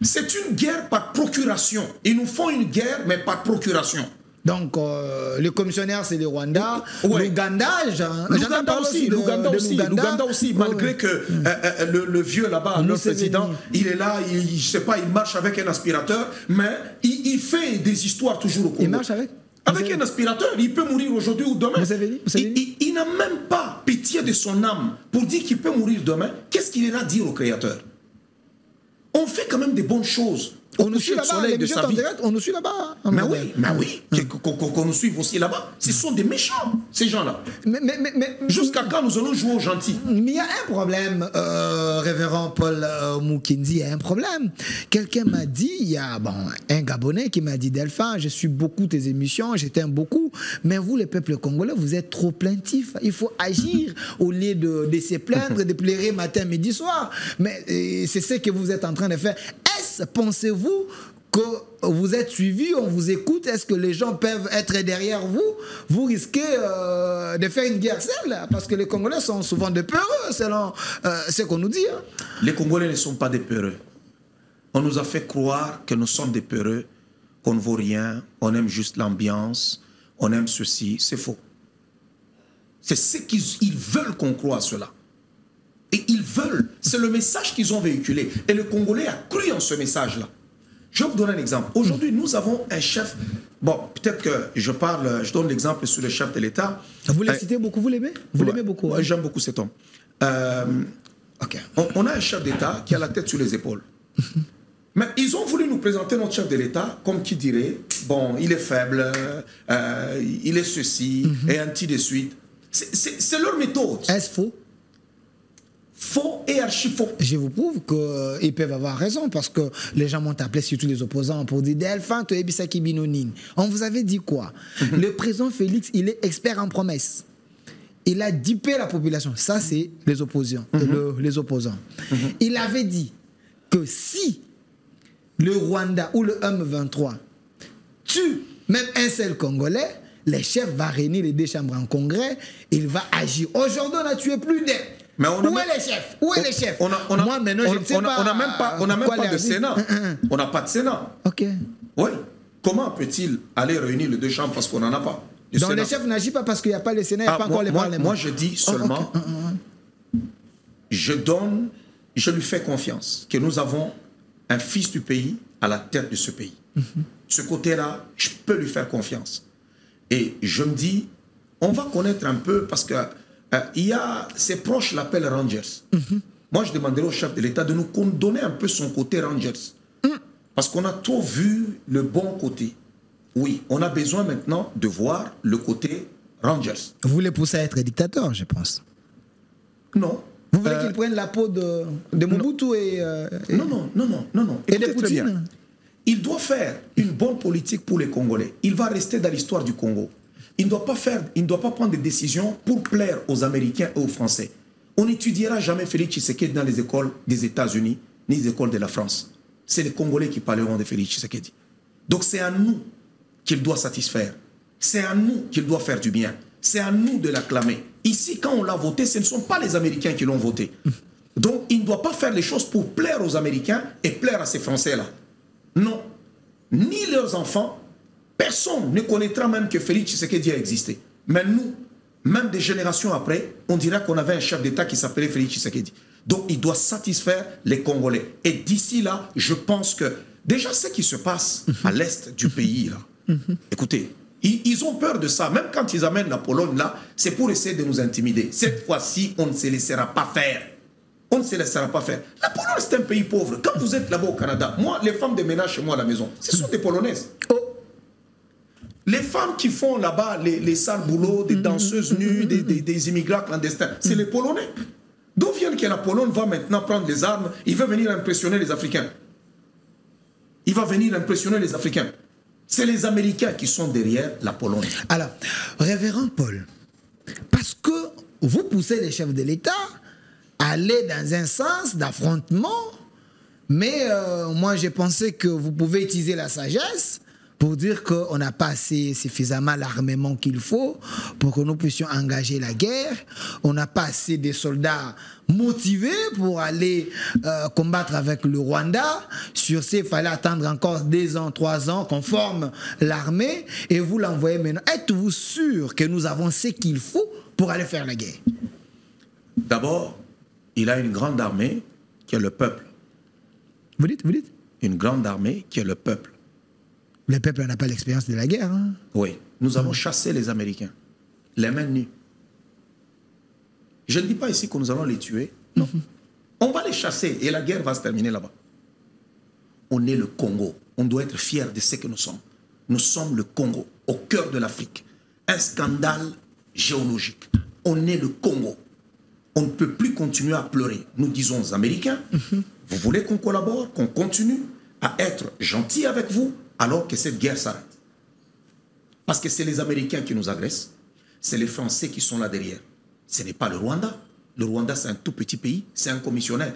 C'est une guerre par procuration. Ils nous font une guerre, mais par procuration. Donc, le commissionnaire, c'est le Rwanda. Ouais. L'Ouganda, L'Ouganda aussi, malgré que le vieux là-bas, notre président, il est là, je sais pas, il marche avec un aspirateur, mais il fait des histoires toujours au Congo. Il marche avec un aspirateur, il peut mourir aujourd'hui ou demain. Il n'a même pas pitié de son âme pour dire qu'il peut mourir demain. Qu'est-ce qu'il est là à dire au Créateur? On fait quand même des bonnes choses. On nous suit là-bas, on nous suit là-bas. Mais oui, qu'on nous suive aussi là-bas. Ce sont des méchants, ces gens-là. Mais jusqu'à quand nous allons jouer aux gentils? Mais il y a un problème, révérend Paul Mukindi, il y a un problème. Quelqu'un m'a dit, il y a un Gabonais qui m'a dit, Delphin, je suis beaucoup tes émissions, je t'aime beaucoup, mais vous, le peuple congolais, vous êtes trop plaintifs. Il faut agir au lieu de se plaindre, de pleurer matin, midi, soir. Mais c'est ce que vous êtes en train de faire. Est-ce, pensez-vous, que vous êtes suivi, on vous écoute? Est-ce que les gens peuvent être derrière vous? Vous risquez de faire une guerre seule, parce que les Congolais sont souvent des peureux, selon ce qu'on nous dit. Hein. Les Congolais ne sont pas des peureux. On nous a fait croire que nous sommes des peureux, qu'on ne vaut rien, on aime juste l'ambiance, on aime ceci. C'est faux. C'est ce qu'ils veulent qu'on croie cela. Et ils veulent, c'est le message qu'ils ont véhiculé. Et le Congolais a cru en ce message-là. Je vais vous donner un exemple. Aujourd'hui, nous avons un chef. Bon, peut-être que je donne l'exemple sur le chef de l'État. Vous le citez beaucoup, vous l'aimez? Vous l'aimez beaucoup? Hein? J'aime beaucoup cet homme. On a un chef d'État qui a la tête sur les épaules. Mais ils ont voulu nous présenter notre chef de l'État comme qui dirait, bon, il est faible, il est ceci, et ainsi de suite. C'est leur méthode. Est-ce faux? Faux et archi-faux. Je vous prouve qu'ils peuvent avoir raison, parce que les gens m'ont appelé, surtout les opposants, pour dire Delphin, tu es Bisaki Binonine. On vous avait dit quoi? Le président Félix, il est expert en promesses. Il a dupé la population. Ça, c'est les opposants. Les opposants. Il avait dit que si le Rwanda ou le M23 tue même un seul Congolais, le chef va réunir les deux chambres en congrès, il va agir. Aujourd'hui, on a tué plus d'un. Mais où est le chef? Où est le chef? Moi, maintenant, je ne sais pas. On n'a même pas de Sénat. On n'a pas de Sénat. Ok. Oui. Comment peut-il aller réunir les deux chambres parce qu'on n'en a pas? Donc le chef n'agit pas parce qu'il n'y a pas le Sénat, il n'y a pas encore le Parlement. Moi, je dis seulement, je lui fais confiance que nous avons un fils du pays à la tête de ce pays. Ce côté-là, je peux lui faire confiance. Et je me dis, on va connaître un peu parce que ses proches l'appellent Rangers. Moi, je demanderai au chef de l'État de nous donner un peu son côté Rangers. Parce qu'on a trop vu le bon côté. Oui, on a besoin maintenant de voir le côté Rangers. Vous voulez pousser à être dictateur, je pense. Non. Vous voulez qu'il prenne la peau de Mobutu et... Non. Et de Poutine. Il doit faire une bonne politique pour les Congolais. Il va rester dans l'histoire du Congo. Il ne doit pas prendre des décisions pour plaire aux Américains et aux Français. On n'étudiera jamais Félix Tshisekedi dans les écoles des États-Unis, ni les écoles de la France. C'est les Congolais qui parleront de Félix Tshisekedi. Donc c'est à nous qu'il doit satisfaire. C'est à nous qu'il doit faire du bien. C'est à nous de l'acclamer. Ici, quand on l'a voté, ce ne sont pas les Américains qui l'ont voté. Donc il ne doit pas faire les choses pour plaire aux Américains et plaire à ces Français-là. Non. Ni leurs enfants, personne ne connaîtra même que Félix Tshisekedi a existé. Mais nous, même des générations après, on dira qu'on avait un chef d'État qui s'appelait Félix Tshisekedi. Donc il doit satisfaire les Congolais. Et d'ici là, je pense que déjà ce qui se passe à l'est du pays, là, écoutez, ils ont peur de ça. Même quand ils amènent la Pologne là, c'est pour essayer de nous intimider. Cette fois-ci, on ne se laissera pas faire. On ne se laissera pas faire. La Pologne, c'est un pays pauvre. Quand vous êtes là-bas au Canada, moi, les femmes de ménage chez moi à la maison, ce sont des Polonaises. Les femmes qui font là-bas les sales boulots, des danseuses nues, des immigrants clandestins, c'est les Polonais. D'où vient que la Pologne va maintenant prendre les armes? Il veut venir impressionner les Africains. Il va venir impressionner les Africains. C'est les Américains qui sont derrière la Pologne. Alors, révérend Paul, parce que vous poussez les chefs de l'État à aller dans un sens d'affrontement, mais moi j'ai pensé que vous pouvez utiliser la sagesse pour dire qu'on n'a pas suffisamment l'armement qu'il faut pour que nous puissions engager la guerre. On n'a pas assez de soldats motivés pour aller combattre avec le Rwanda. Sur ce, il fallait attendre encore 2 ans, 3 ans qu'on forme l'armée et vous l'envoyez maintenant. Êtes-vous sûr que nous avons ce qu'il faut pour aller faire la guerre? D'abord, il a une grande armée qui est le peuple. Vous dites? Une grande armée qui est le peuple. Le peuple n'a pas l'expérience de la guerre. Hein? Oui. Nous avons chassé les Américains, les mains nues. Je ne dis pas ici que nous allons les tuer. Non. On va les chasser et la guerre va se terminer là-bas. On est le Congo. On doit être fiers de ce que nous sommes. Nous sommes le Congo, au cœur de l'Afrique. Un scandale géologique. On est le Congo. On ne peut plus continuer à pleurer. Nous disons aux Américains, vous voulez qu'on collabore, qu'on continue à être gentils avec vous, alors que cette guerre s'arrête. Parce que c'est les Américains qui nous agressent, c'est les Français qui sont là derrière. Ce n'est pas le Rwanda. Le Rwanda, c'est un tout petit pays, c'est un commissionnaire.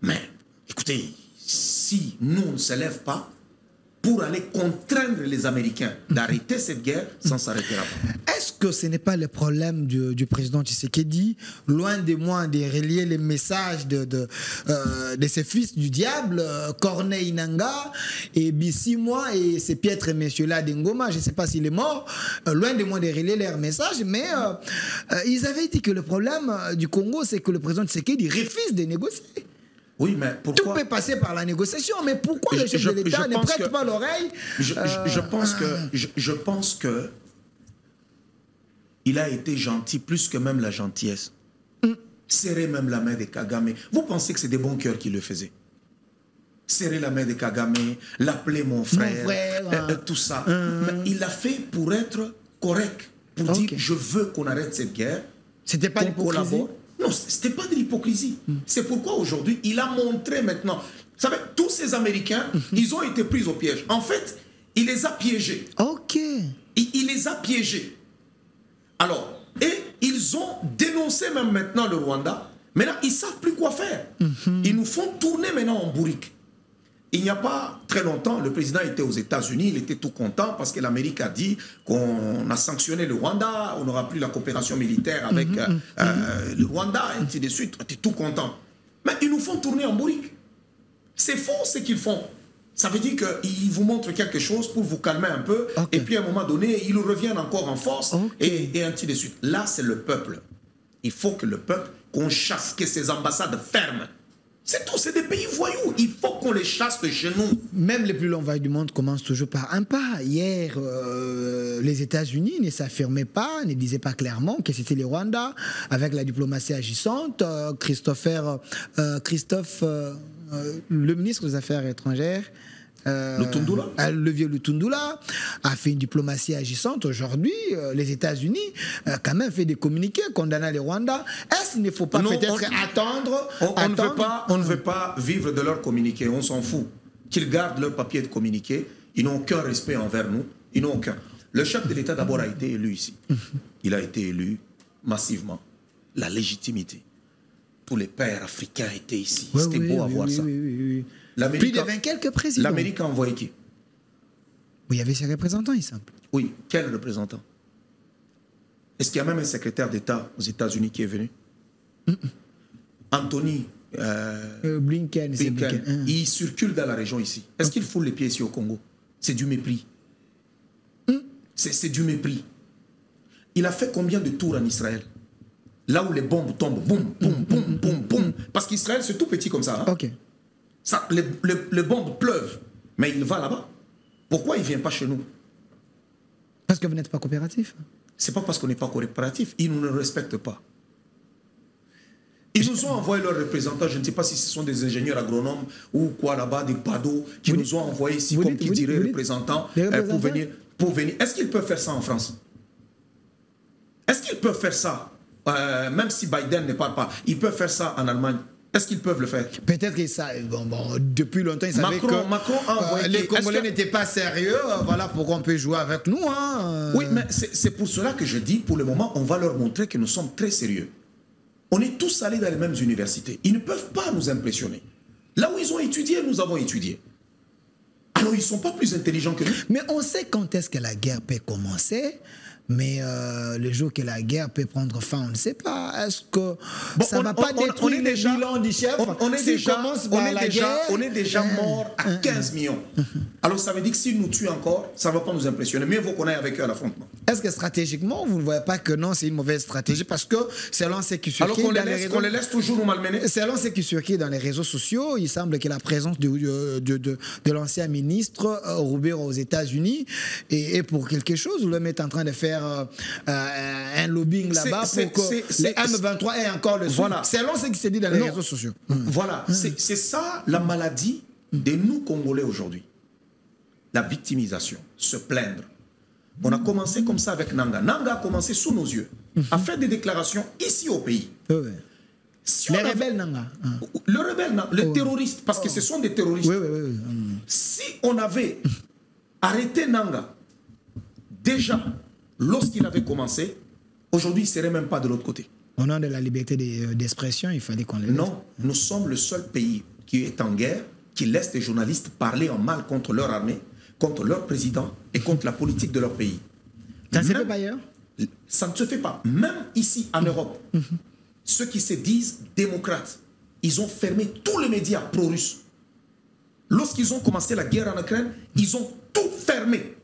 Mais, écoutez, si nous, on ne se lève pas pour aller contraindre les Américains d'arrêter cette guerre, ça ne s'arrêtera pas. Est-ce que ce n'est pas le problème du président Tshisekedi, loin de moi de relier les messages de ses fils du diable, Corneille Nangaa et Bissimois et ces piètres messieurs-là d'Ngoma, je ne sais pas s'il est mort, loin de moi de relier leurs messages, mais ils avaient dit que le problème du Congo, c'est que le président Tshisekedi refuse de négocier. Oui, mais pourquoi? Tout peut passer par la négociation, mais pourquoi le chef de l'État ne prête pas l'oreille? Je pense que il a été gentil plus que même la gentillesse. Serrer même la main de Kagame. Vous pensez que c'est des bons cœurs qui le faisaient? Serrer la main de Kagame, l'appeler mon frère, tout ça. Mais il l'a fait pour être correct, pour dire je veux qu'on arrête cette guerre. C'était pas l'hypocrisie? Non, ce n'était pas de l'hypocrisie. C'est pourquoi aujourd'hui, il a montré maintenant. Vous savez, tous ces Américains, ils ont été pris au piège. En fait, il les a piégés. Ok. Il les a piégés. Alors, et ils ont dénoncé même maintenant le Rwanda. Maintenant, ils ne savent plus quoi faire. Ils nous font tourner maintenant en bourrique. Il n'y a pas très longtemps, le président était aux États-Unis, il était tout content parce que l'Amérique a dit qu'on a sanctionné le Rwanda, on n'aura plus la coopération militaire avec le Rwanda, et ainsi de suite. On était tout content. Mais ils nous font tourner en bourrique. C'est faux ce qu'ils font. Ça veut dire qu'ils vous montrent quelque chose pour vous calmer un peu, et puis à un moment donné, ils reviennent encore en force, et ainsi de suite. Là, c'est le peuple. Il faut que le peuple, qu'on chasse, que ces ambassades ferment. C'est tout, c'est des pays voyous. Il faut qu'on les chasse de chez nous. Même les plus longs vagues du monde commencent toujours par un pas. Hier, les États-Unis ne s'affirmaient pas, ne disaient pas clairement que c'était le Rwanda, avec la diplomatie agissante. Christophe, le ministre des Affaires étrangères, le vieux Lutundula a fait une diplomatie agissante. Aujourd'hui, les États-Unis quand même fait des communiqués condamnant le Rwanda. Est-ce qu'il ne faut pas peut-être attendre? On ne veut pas vivre de leurs communiqués, on s'en fout. Qu'ils gardent leur papier de communiqué, ils n'ont aucun respect envers nous, ils n'ont aucun. Le chef de l'État d'abord a été élu ici. Il a été élu massivement. la légitimité. Tous les pères africains étaient ici. Ouais, C'était beau à voir ça. Oui. Plus de 20 quelques présidents. L'Amérique a envoyé qui? Oui, il y avait ses représentants, il semble. Oui, quel représentant? Est-ce qu'il y a même un secrétaire d'État aux États-Unis qui est venu? Anthony Blinken, c'est Blinken. Il circule dans la région ici. Est-ce qu'il foule les pieds ici au Congo? C'est du mépris. C'est du mépris. Il a fait combien de tours en Israël? Là où les bombes tombent, boum, boum, boum, boum, boum. Parce qu'Israël, c'est tout petit comme ça. Hein? Ok. Ça, les bombes pleuvent. Mais il va là-bas. Pourquoi il ne vient pas chez nous? Parce que vous n'êtes pas coopératif. Ce n'est pas parce qu'on n'est pas coopératif. Ils ne nous respectent pas. Ils nous ont envoyé leurs représentants, je ne sais pas si ce sont des ingénieurs agronomes ou quoi là-bas, des badauds, qui nous ont envoyés ici comme qui dirait représentants pour venir. Est-ce qu'ils peuvent faire ça en France? Est-ce qu'ils peuvent faire ça, même si Biden ne parle pas, ils peuvent faire ça en Allemagne? Est-ce qu'ils peuvent le faire? Peut-être que ça, depuis longtemps, ils savaient que Macron a envoyé les Congolais n'étaient pas sérieux. Voilà pourquoi on peut jouer avec nous. Hein. Oui, mais c'est pour cela que je dis, pour le moment, on va leur montrer que nous sommes très sérieux. On est tous allés dans les mêmes universités. Ils ne peuvent pas nous impressionner. Là où ils ont étudié, nous avons étudié. Alors, ils ne sont pas plus intelligents que nous. Mais on sait quand est-ce que la guerre peut commencer. Mais le jour que la guerre peut prendre fin, on ne sait pas. Est-ce que ça ne va pas détruire le bilan du chef? On est déjà mort à 15 millions. Alors ça veut dire que s'ils nous tuent encore, ça ne va pas nous impressionner. Mieux vaut qu'on aille avec eux à l'affrontement. Est-ce que stratégiquement, vous ne voyez pas que non, c'est une mauvaise stratégie? Parce que selon ce qui circule qu'on les laisse toujours nous malmener. Selon ce qui circule dans les réseaux sociaux, il semble que la présence de l'ancien ministre Roubero aux États-Unis est pour quelque chose. Ou l'homme est en train de faire un lobbying là-bas pour que les M23 aient encore le soin. Selon ce qui se dit dans les réseaux sociaux. Voilà, c'est ça la maladie de nous Congolais aujourd'hui. La victimisation, se plaindre. On a commencé comme ça avec Nanga. Nanga a commencé sous nos yeux à faire des déclarations ici au pays. Si les rebelles Nanga. Le rebelle Nanga, les terroristes, parce que ce sont des terroristes. Si on avait arrêté Nanga, déjà, lorsqu'il avait commencé, aujourd'hui, il ne serait même pas de l'autre côté. Au nom de la liberté d'expression, il fallait qu'on les laisse. Non, nous sommes le seul pays qui est en guerre, qui laisse les journalistes parler en mal contre leur armée, contre leur président et contre la politique de leur pays. Ça ne se fait pas ailleurs? Ça ne se fait pas. Même ici, en Europe, ceux qui se disent démocrates, ils ont fermé tous les médias pro-russes. Lorsqu'ils ont commencé la guerre en Ukraine, ils ont tout fermé.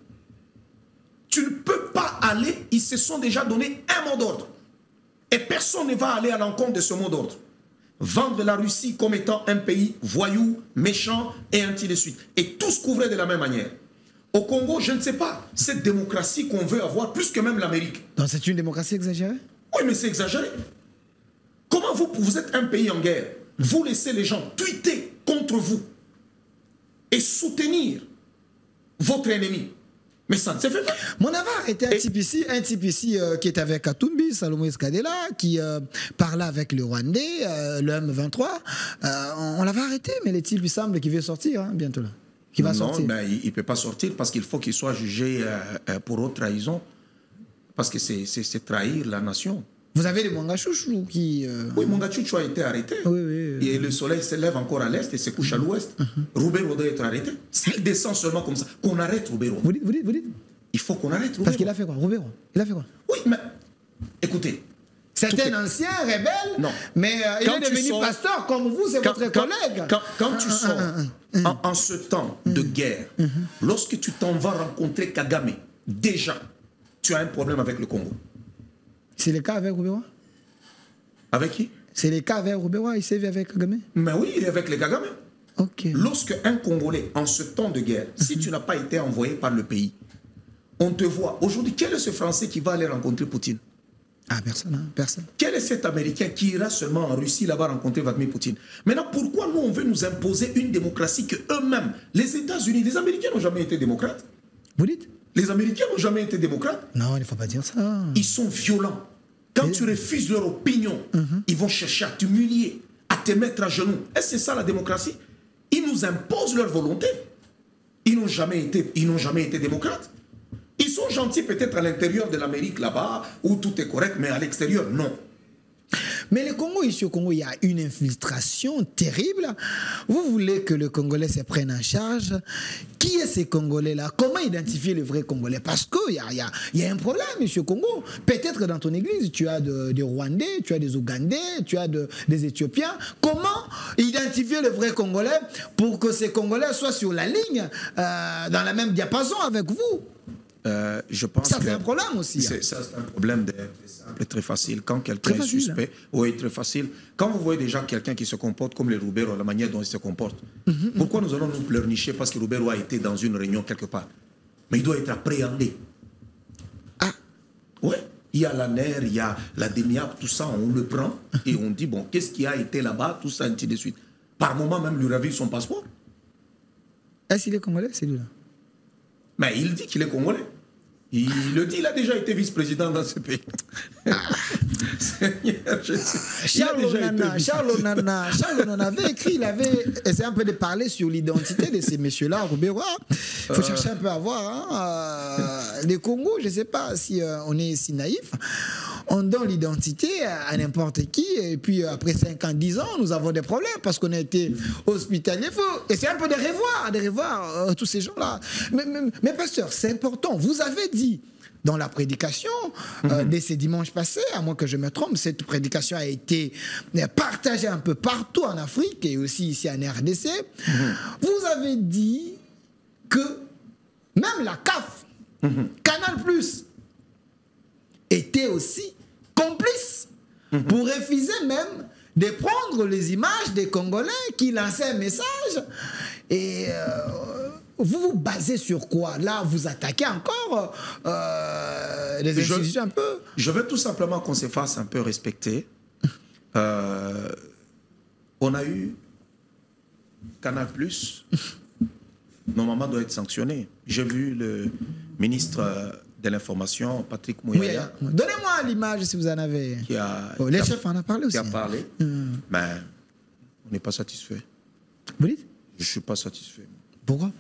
Tu ne peux pas aller, ils se sont déjà donné un mot d'ordre. Et personne ne va aller à l'encontre de ce mot d'ordre. Vendre la Russie comme étant un pays voyou, méchant et ainsi de suite. Et tous couvraient de la même manière. Au Congo, je ne sais pas, cette démocratie qu'on veut avoir, plus que même l'Amérique. Donc c'est une démocratie exagérée? Oui, mais c'est exagéré. Comment vous êtes un pays en guerre, vous laissez les gens tweeter contre vous et soutenir votre ennemi? Mais ça ne se fait pas. Mon avare était un type ici qui était avec Katumbi, Salomon Escadela, qui parlait avec le Rwandais, le M23. On l'avait arrêté, mais le type, il semble qu'il veut sortir bientôt là. Qui va sortir. Non, il ne peut pas sortir parce qu'il faut qu'il soit jugé pour haute trahison. Parce que c'est trahir la nation. Vous avez les Mangachouchou qui... Oui, Mangachouchou a été arrêté. Oui. Et le soleil se lève encore à l'est et se couche à l'ouest. Roubero doit être arrêté. S'il descend seulement comme ça, qu'on arrête Roubero. Vous dites Il faut qu'on arrête Roubero. Parce qu'il a fait quoi, Roubero? Il a fait quoi? Oui, mais écoutez. C'est un ancien rebelle, non. Mais il est devenu pasteur comme vous, c'est votre collègue. Quand tu sors en ce temps de guerre, lorsque tu t'en vas rencontrer Kagame, déjà, tu as un problème avec le Congo. C'est le cas avec Roubero? Avec qui? C'est le cas avec Roubero, il s'est vu avec Kagame? Mais oui, il est avec les Kagame. Ok. Lorsque un Congolais, en ce temps de guerre, si tu n'as pas été envoyé par le pays, on te voit. Aujourd'hui, quel est ce Français qui va aller rencontrer Poutine? Ah, personne, personne. Quel est cet Américain qui ira seulement en Russie là-bas rencontrer Vladimir Poutine? Maintenant, pourquoi nous, on veut nous imposer une démocratie que eux-mêmes, les États-Unis, les Américains n'ont jamais été démocrates? Vous dites? Les Américains n'ont jamais été démocrates? Non, il ne faut pas dire ça. Ils sont violents. Quand tu refuses leur opinion, ils vont chercher à t'humilier, à te mettre à genoux. Est-ce que c'est ça la démocratie? Ils nous imposent leur volonté. Ils n'ont jamais été démocrates. Ils sont gentils peut-être à l'intérieur de l'Amérique là-bas, où tout est correct, mais à l'extérieur, non. Mais le Congo, ici au Congo, il y a une infiltration terrible. Vous voulez que le Congolais se prenne en charge. Qui est ces Congolais-là? Comment identifier les vrais Congolais? Parce qu'il y a un problème, monsieur Congo. Peut-être dans ton église, tu as des Rwandais, tu as des Ougandais, tu as des Éthiopiens. Comment identifier les vrais Congolais pour que ces Congolais soient sur la ligne, dans la même diapason avec vous? Je pense ça, c'est un problème aussi. C'est un problème simple et très facile. Quand quelqu'un est suspect, oui, très facile. Quand vous voyez déjà quelqu'un qui se comporte comme les Roubero, la manière dont il se comporte, pourquoi nous allons nous pleurnicher parce que Roubero a été dans une réunion quelque part? Mais il doit être appréhendé. Ah, ouais. Il y a la NER, il y a la DEMIAP, tout ça, on le prend et on dit, bon, qu'est-ce qui a été là-bas, tout ça, ainsi de suite. Par moment, même, lui ravit son passeport. Est-ce qu'il est congolais, celui-là? Mais il dit qu'il est congolais. Il le dit, il a déjà été vice-président dans ce pays. Charles Onana avait écrit, il avait essayé un peu de parler sur l'identité de ces messieurs-là, Roubero. Il faut chercher un peu à voir. Les Congo, je ne sais pas si on est si naïf. On donne l'identité à n'importe qui, et puis après 5 ans, 10 ans, nous avons des problèmes parce qu'on a été hospitalier. Il faut essayer un peu de revoir tous ces gens-là. Mais pasteur, c'est important. Vous avez dit dans la prédication de ces dimanches passés, à moins que je me trompe, cette prédication a été partagée un peu partout en Afrique et aussi ici en RDC. Vous avez dit que même la CAF, Canal+, était aussi complice pour refuser même de prendre les images des Congolais qui lançaient un message. Et vous vous basez sur quoi? Là, vous attaquez encore les institutions un peu? Je veux tout simplement qu'on se fasse un peu respecter. On a eu Canal+. Normalement, doit être sanctionné. J'ai vu le ministre de l'information, Patrick Mouyaya. Oui, donnez-moi l'image si vous en avez. Les chefs en ont parlé aussi. Qui a parlé. Mais on n'est pas satisfait. Vous dites? Je ne suis pas satisfait. Pourquoi?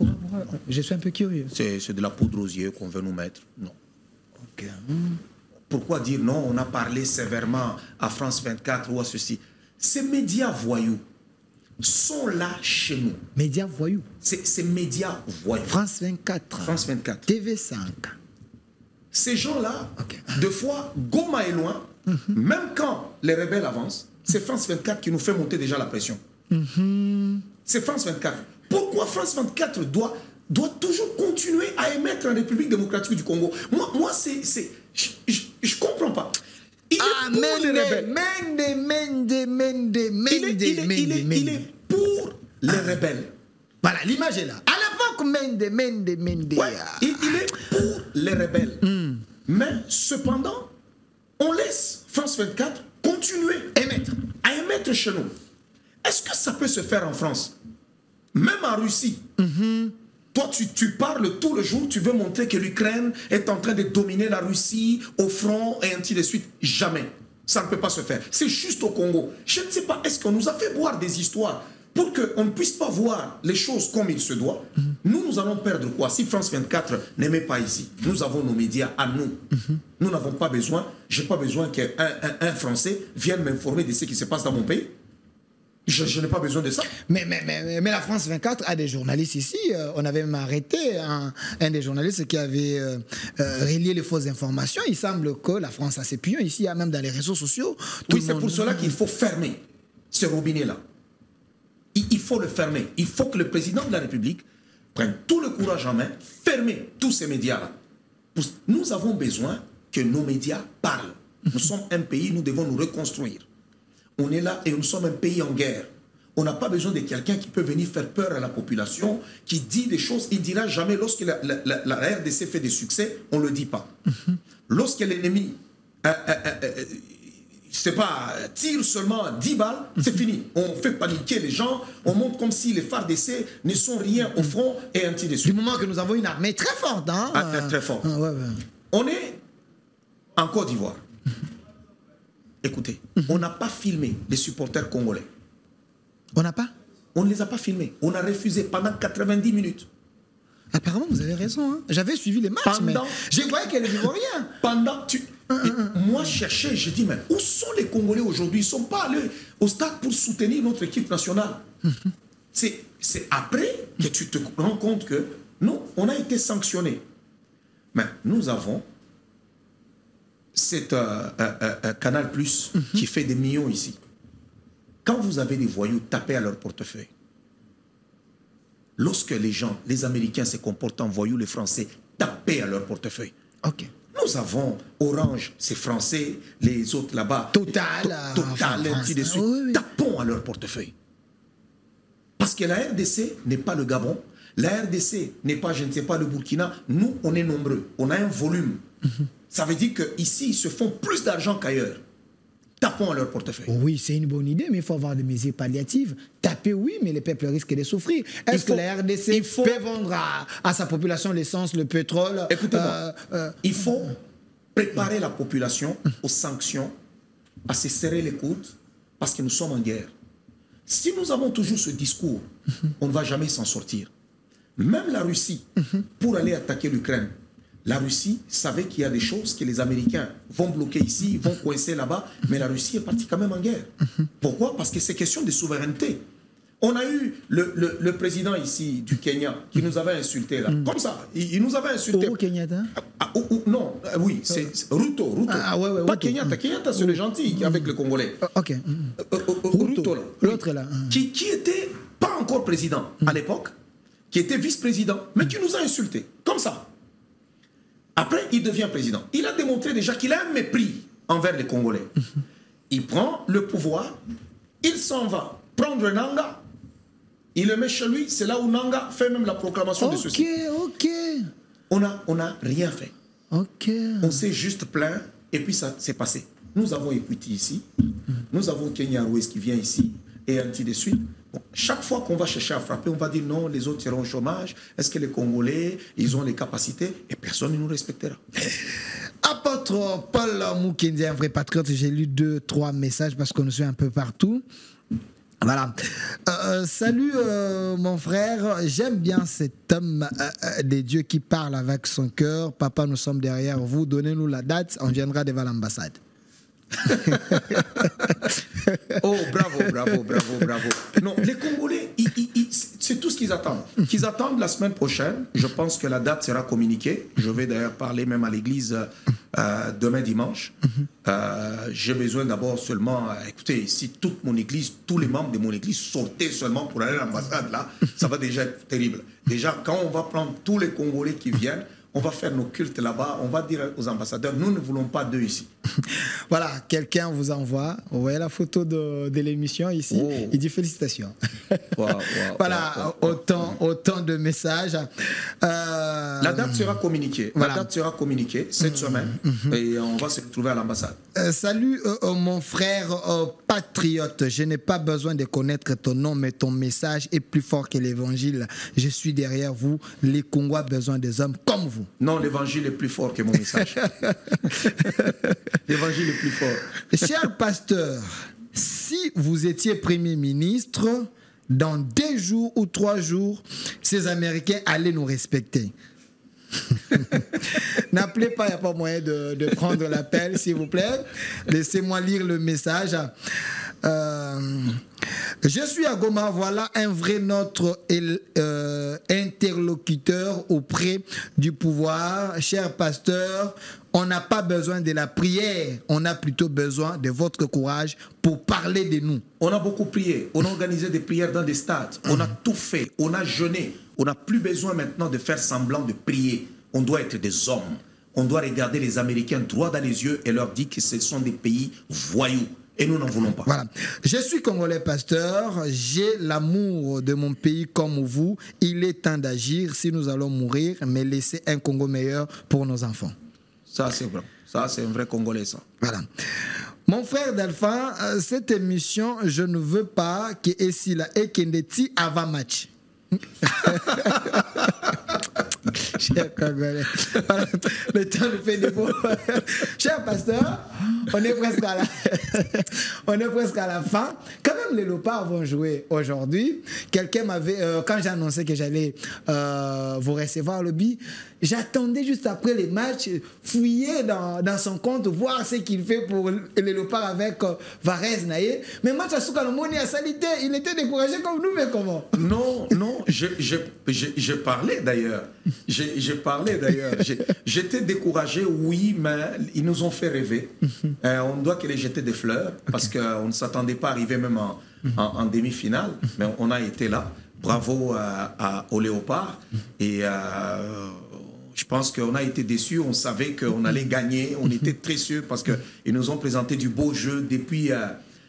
Je suis un peu curieux. C'est de la poudre aux yeux qu'on veut nous mettre. Non. Ok. Pourquoi dire non? On a parlé sévèrement à France 24 ou à ceci. Ces médias voyous sont là chez nous. Médias voyous? Ces médias voyous. France 24. France 24. TV5. Ces gens-là, deux fois, Goma est loin, même quand les rebelles avancent, c'est France 24 qui nous fait monter déjà la pression. C'est France 24. Pourquoi France 24 doit toujours continuer à émettre en République démocratique du Congo? Moi je comprends pas. Il est pour les rebelles. Il est pour les rebelles. Voilà, l'image est là. À l'époque, Mende. Ouais, il est pour les rebelles. Mais cependant, on laisse France 24 continuer à émettre chez nous. Est-ce que ça peut se faire en France? Même en Russie. Toi, tu parles tout le jour, tu veux montrer que l'Ukraine est en train de dominer la Russie au front et ainsi de suite. Jamais. Ça ne peut pas se faire. C'est juste au Congo. Je ne sais pas, est-ce qu'on nous a fait boire des histoires pour qu'on ne puisse pas voir les choses comme il se doit? Nous allons perdre quoi si France 24 n'aimait pas ici? Nous avons nos médias à nous. Nous n'avons pas besoin, je n'ai pas besoin qu'un Français vienne m'informer de ce qui se passe dans mon pays. Je n'ai pas besoin de ça. Mais la France 24 a des journalistes ici. On avait même arrêté un des journalistes qui avait relié les fausses informations. Il semble que la France a ses pions ici, même dans les réseaux sociaux. Oui, c'est pour cela qu'il faut fermer ce robinet-là. Il faut le fermer. Il faut que le président de la République prenne tout le courage en main, fermer tous ces médias-là. Nous avons besoin que nos médias parlent. Nous sommes un pays, nous devons nous reconstruire. On est là et nous sommes un pays en guerre. On n'a pas besoin de quelqu'un qui peut venir faire peur à la population, qui dit des choses. Il ne dira jamais, lorsque la RDC fait des succès, on ne le dit pas. Lorsque l'ennemi tire seulement 10 balles, c'est fini. On fait paniquer les gens, on montre comme si les FARDC ne sont rien au front et ainsi de suite. Du moment que nous avons une armée très forte. Très forte. On est en Côte d'Ivoire. Écoutez, on n'a pas filmé les supporters congolais. On n'a pas? On ne les a pas filmés. On a refusé pendant 90 minutes. Apparemment, vous avez raison. J'avais suivi les matchs, mais je voyais qu'elle est ivoirienne. Et moi, je cherchais, je dis, mais où sont les Congolais aujourd'hui? Ils ne sont pas allés au stade pour soutenir notre équipe nationale. C'est après que tu te rends compte que non, on a été sanctionnés. Mais nous avons cet Canal Plus qui fait des millions ici. Quand vous avez des voyous tapés à leur portefeuille, lorsque les gens, les Américains se comportent en voyous, les Français tapés à leur portefeuille. Ok. Nous avons Orange, c'est français, les autres là-bas. Total, ainsi de suite. Oui. Tapons à leur portefeuille. Parce que la RDC n'est pas le Gabon, la RDC n'est pas, je ne sais pas, le Burkina. Nous, on est nombreux, on a un volume. Ça veut dire qu'ici, ils se font plus d'argent qu'ailleurs. Tapons à leur portefeuille. Oui, c'est une bonne idée, mais il faut avoir des mesures palliatives. Taper, oui, mais les peuples risquent de souffrir. Est-ce que la RDC peut vendre à sa population l'essence, le pétrole? Écoutez-moi, il faut préparer la population aux sanctions, à se serrer les coudes, parce que nous sommes en guerre. Si nous avons toujours ce discours, on ne va jamais s'en sortir. Même la Russie, pour aller attaquer l'Ukraine, la Russie savait qu'il y a des choses que les Américains vont bloquer ici, vont coincer là-bas, mais la Russie est partie quand même en guerre. Pourquoi? Parce que c'est question de souveraineté. On a eu le président ici du Kenya qui nous avait insulté là, comme ça. Il nous avait insulté. Au Kenyatta? Non, oui, c'est Ruto. Ouais, pas Kenyatta. Kenyatta, c'est le gentil avec le Congolais. Ok. Ruto, là. L'autre là. Qui était pas encore président à l'époque, qui était vice-président, mais qui nous a insultés, comme ça. Après, il devient président. Il a démontré déjà qu'il a un mépris envers les Congolais. Il prend le pouvoir, il s'en va prendre Nanga, il le met chez lui, c'est là où Nanga fait même la proclamation de ceci. Ok. On n'a rien fait. Ok. On s'est juste plaint et puis ça s'est passé. Nous avons Equity ici, nous avons Kenya Airways qui vient ici et ainsi de suite. Bon, chaque fois qu'on va chercher à frapper, on va dire non, les autres seront au chômage. Est-ce que les Congolais, ils ont les capacités? Et personne ne nous respectera. Apôtre Paul Mukendi, un vrai patriote, j'ai lu 2-3 messages parce qu'on nous suit un peu partout. Voilà. Salut mon frère, j'aime bien cet homme des dieux qui parle avec son cœur. Papa, nous sommes derrière vous, donnez-nous la date, on viendra devant l'ambassade. Oh, bravo. Non, les Congolais, c'est tout ce qu'ils attendent. Qu'ils attendent la semaine prochaine. Je pense que la date sera communiquée. Je vais d'ailleurs parler même à l'église demain dimanche. J'ai besoin d'abord seulement, écoutez, si toute mon église, tous les membres de mon église sortaient seulement pour aller à l'ambassade, là, ça va déjà être terrible. Déjà, quand on va prendre tous les Congolais qui viennent, on va faire nos cultes là-bas, on va dire aux ambassadeurs, nous ne voulons pas d'eux ici. Voilà, quelqu'un vous envoie, vous voyez la photo de l'émission ici, il dit félicitations. Voilà, autant de messages. La date sera communiquée. Voilà. La date sera communiquée cette semaine et on va se retrouver à l'ambassade. Salut mon frère patriote, je n'ai pas besoin de connaître ton nom, mais ton message est plus fort que l'évangile. Je suis derrière vous, les Congos ont besoin des hommes comme vous. Non, l'évangile est plus fort que mon message. L'évangile est plus fort. Cher pasteur, si vous étiez Premier ministre, dans 2 jours ou 3 jours, ces Américains allaient nous respecter. N'appelez pas, il n'y a pas moyen de prendre l'appel, s'il vous plaît. Laissez-moi lire le message. Je suis à Goma, voilà un vrai notre interlocuteur auprès du pouvoir. Cher pasteur, on n'a pas besoin de la prière, on a plutôt besoin de votre courage pour parler de nous. On a beaucoup prié, on a organisé des prières dans des stades, on a tout fait, on a jeûné. On n'a plus besoin maintenant de faire semblant de prier. On doit être des hommes. On doit regarder les Américains droit dans les yeux et leur dire que ce sont des pays voyous. Et nous n'en voulons pas. Voilà. Je suis Congolais pasteur, j'ai l'amour de mon pays comme vous. Il est temps d'agir si nous allons mourir, mais laisser un Congo meilleur pour nos enfants. Ça, c'est vrai. Ça, c'est un vrai Congolais, ça. Voilà. Mon frère Delphin, cette émission, je ne veux pas que Essila et Kendeti avant match. Cher Congolais, le temps nous fait défaut. Cher pasteur, on est presque à la fin. Quand même, comme les Léopards vont jouer aujourd'hui, quelqu'un m'avait, quand j'ai annoncé que j'allais vous recevoir au lobby, j'attendais juste après les matchs, fouiller dans son compte, voir ce qu'il fait pour les Léopards avec Varese Naye. Mais match à Soukalomoni à Salité, il était découragé comme nous, mais comment? Non, je parlais d'ailleurs. J'étais découragé, oui, mais ils nous ont fait rêver. On doit que les jeter des fleurs, parce qu'on ne s'attendait pas à arriver même en demi-finale, mais on a été là. Bravo aux Léopards. Et je pense qu'on a été déçus. On savait qu'on allait gagner. On était très sûrs parce qu'ils nous ont présenté du beau jeu depuis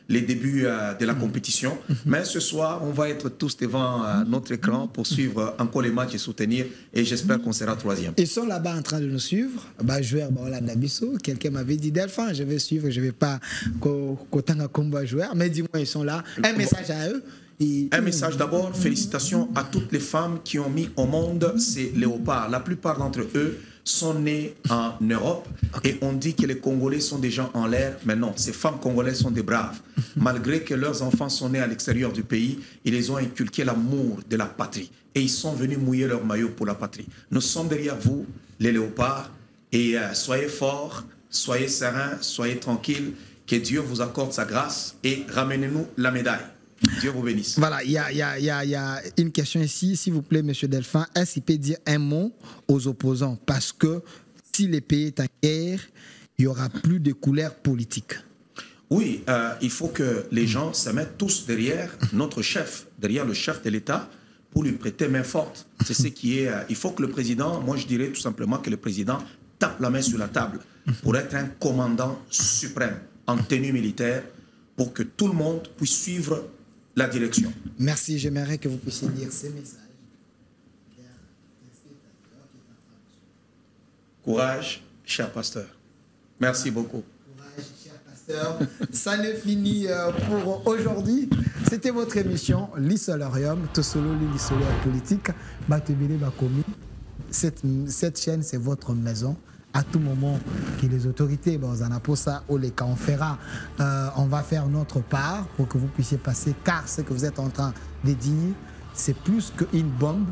les débuts de la compétition. Mais ce soir, on va être tous devant notre écran pour suivre encore les matchs et soutenir. Et j'espère qu'on sera troisième. Ils sont là-bas en train de nous suivre. Joueur Nabiso. Quelqu'un m'avait dit, Delphin, je vais suivre, je ne vais pas qu'autant un combat joueur. Mais dis-moi, ils sont là. Un message à eux. Un message d'abord, félicitations à toutes les femmes qui ont mis au monde ces léopards. La plupart d'entre eux sont nés en Europe et on dit que les Congolais sont des gens en l'air, mais non, ces femmes congolaises sont des braves. Malgré que leurs enfants sont nés à l'extérieur du pays, ils les ont inculqué l'amour de la patrie et ils sont venus mouiller leur maillot pour la patrie. Nous sommes derrière vous, les léopards, et soyez forts, soyez sereins, soyez tranquilles, que Dieu vous accorde sa grâce et ramenez-nous la médaille. Dieu vous bénisse. Voilà, il y a une question ici, s'il vous plaît, M. Delphin. Est-ce qu'il peut dire un mot aux opposants? Parce que si le pays est en guerre, il n'y aura plus de couleur politique. Oui, il faut que les gens se mettent tous derrière notre chef, derrière le chef de l'État, pour lui prêter main forte. C'est ce qui est... il faut que le président, moi je dirais tout simplement que le président tape la main sur la table pour être un commandant suprême en tenue militaire, pour que tout le monde puisse suivre la direction. Merci, j'aimerais que vous puissiez lire ces messages. Courage, cher pasteur. Merci beaucoup. Courage, cher pasteur. Ça n'est fini pour aujourd'hui. C'était votre émission, l'Isolarium, Tosolo, l'Isolo politique, Batebele Bakomi. Cette chaîne, c'est votre maison. À tout moment que les autorités, on va faire notre part pour que vous puissiez passer, car ce que vous êtes en train de dire, c'est plus qu'une bombe.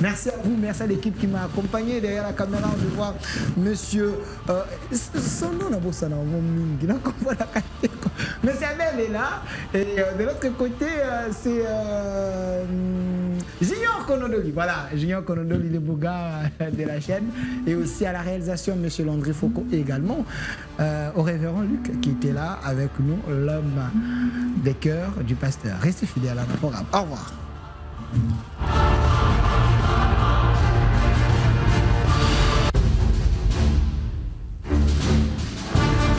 Merci à vous, merci à l'équipe qui m'a accompagné derrière la caméra. Je vois monsieur son nom monsieur Abel est là et de l'autre côté c'est Junior Konodoli. Voilà, Junior Konodoli, le beau gars de la chaîne, et aussi à la réalisation monsieur Landry Foucault également, au révérend Luc qui était là avec nous, l'homme des cœurs du pasteur. Restez fidèles à notre programme. Au revoir.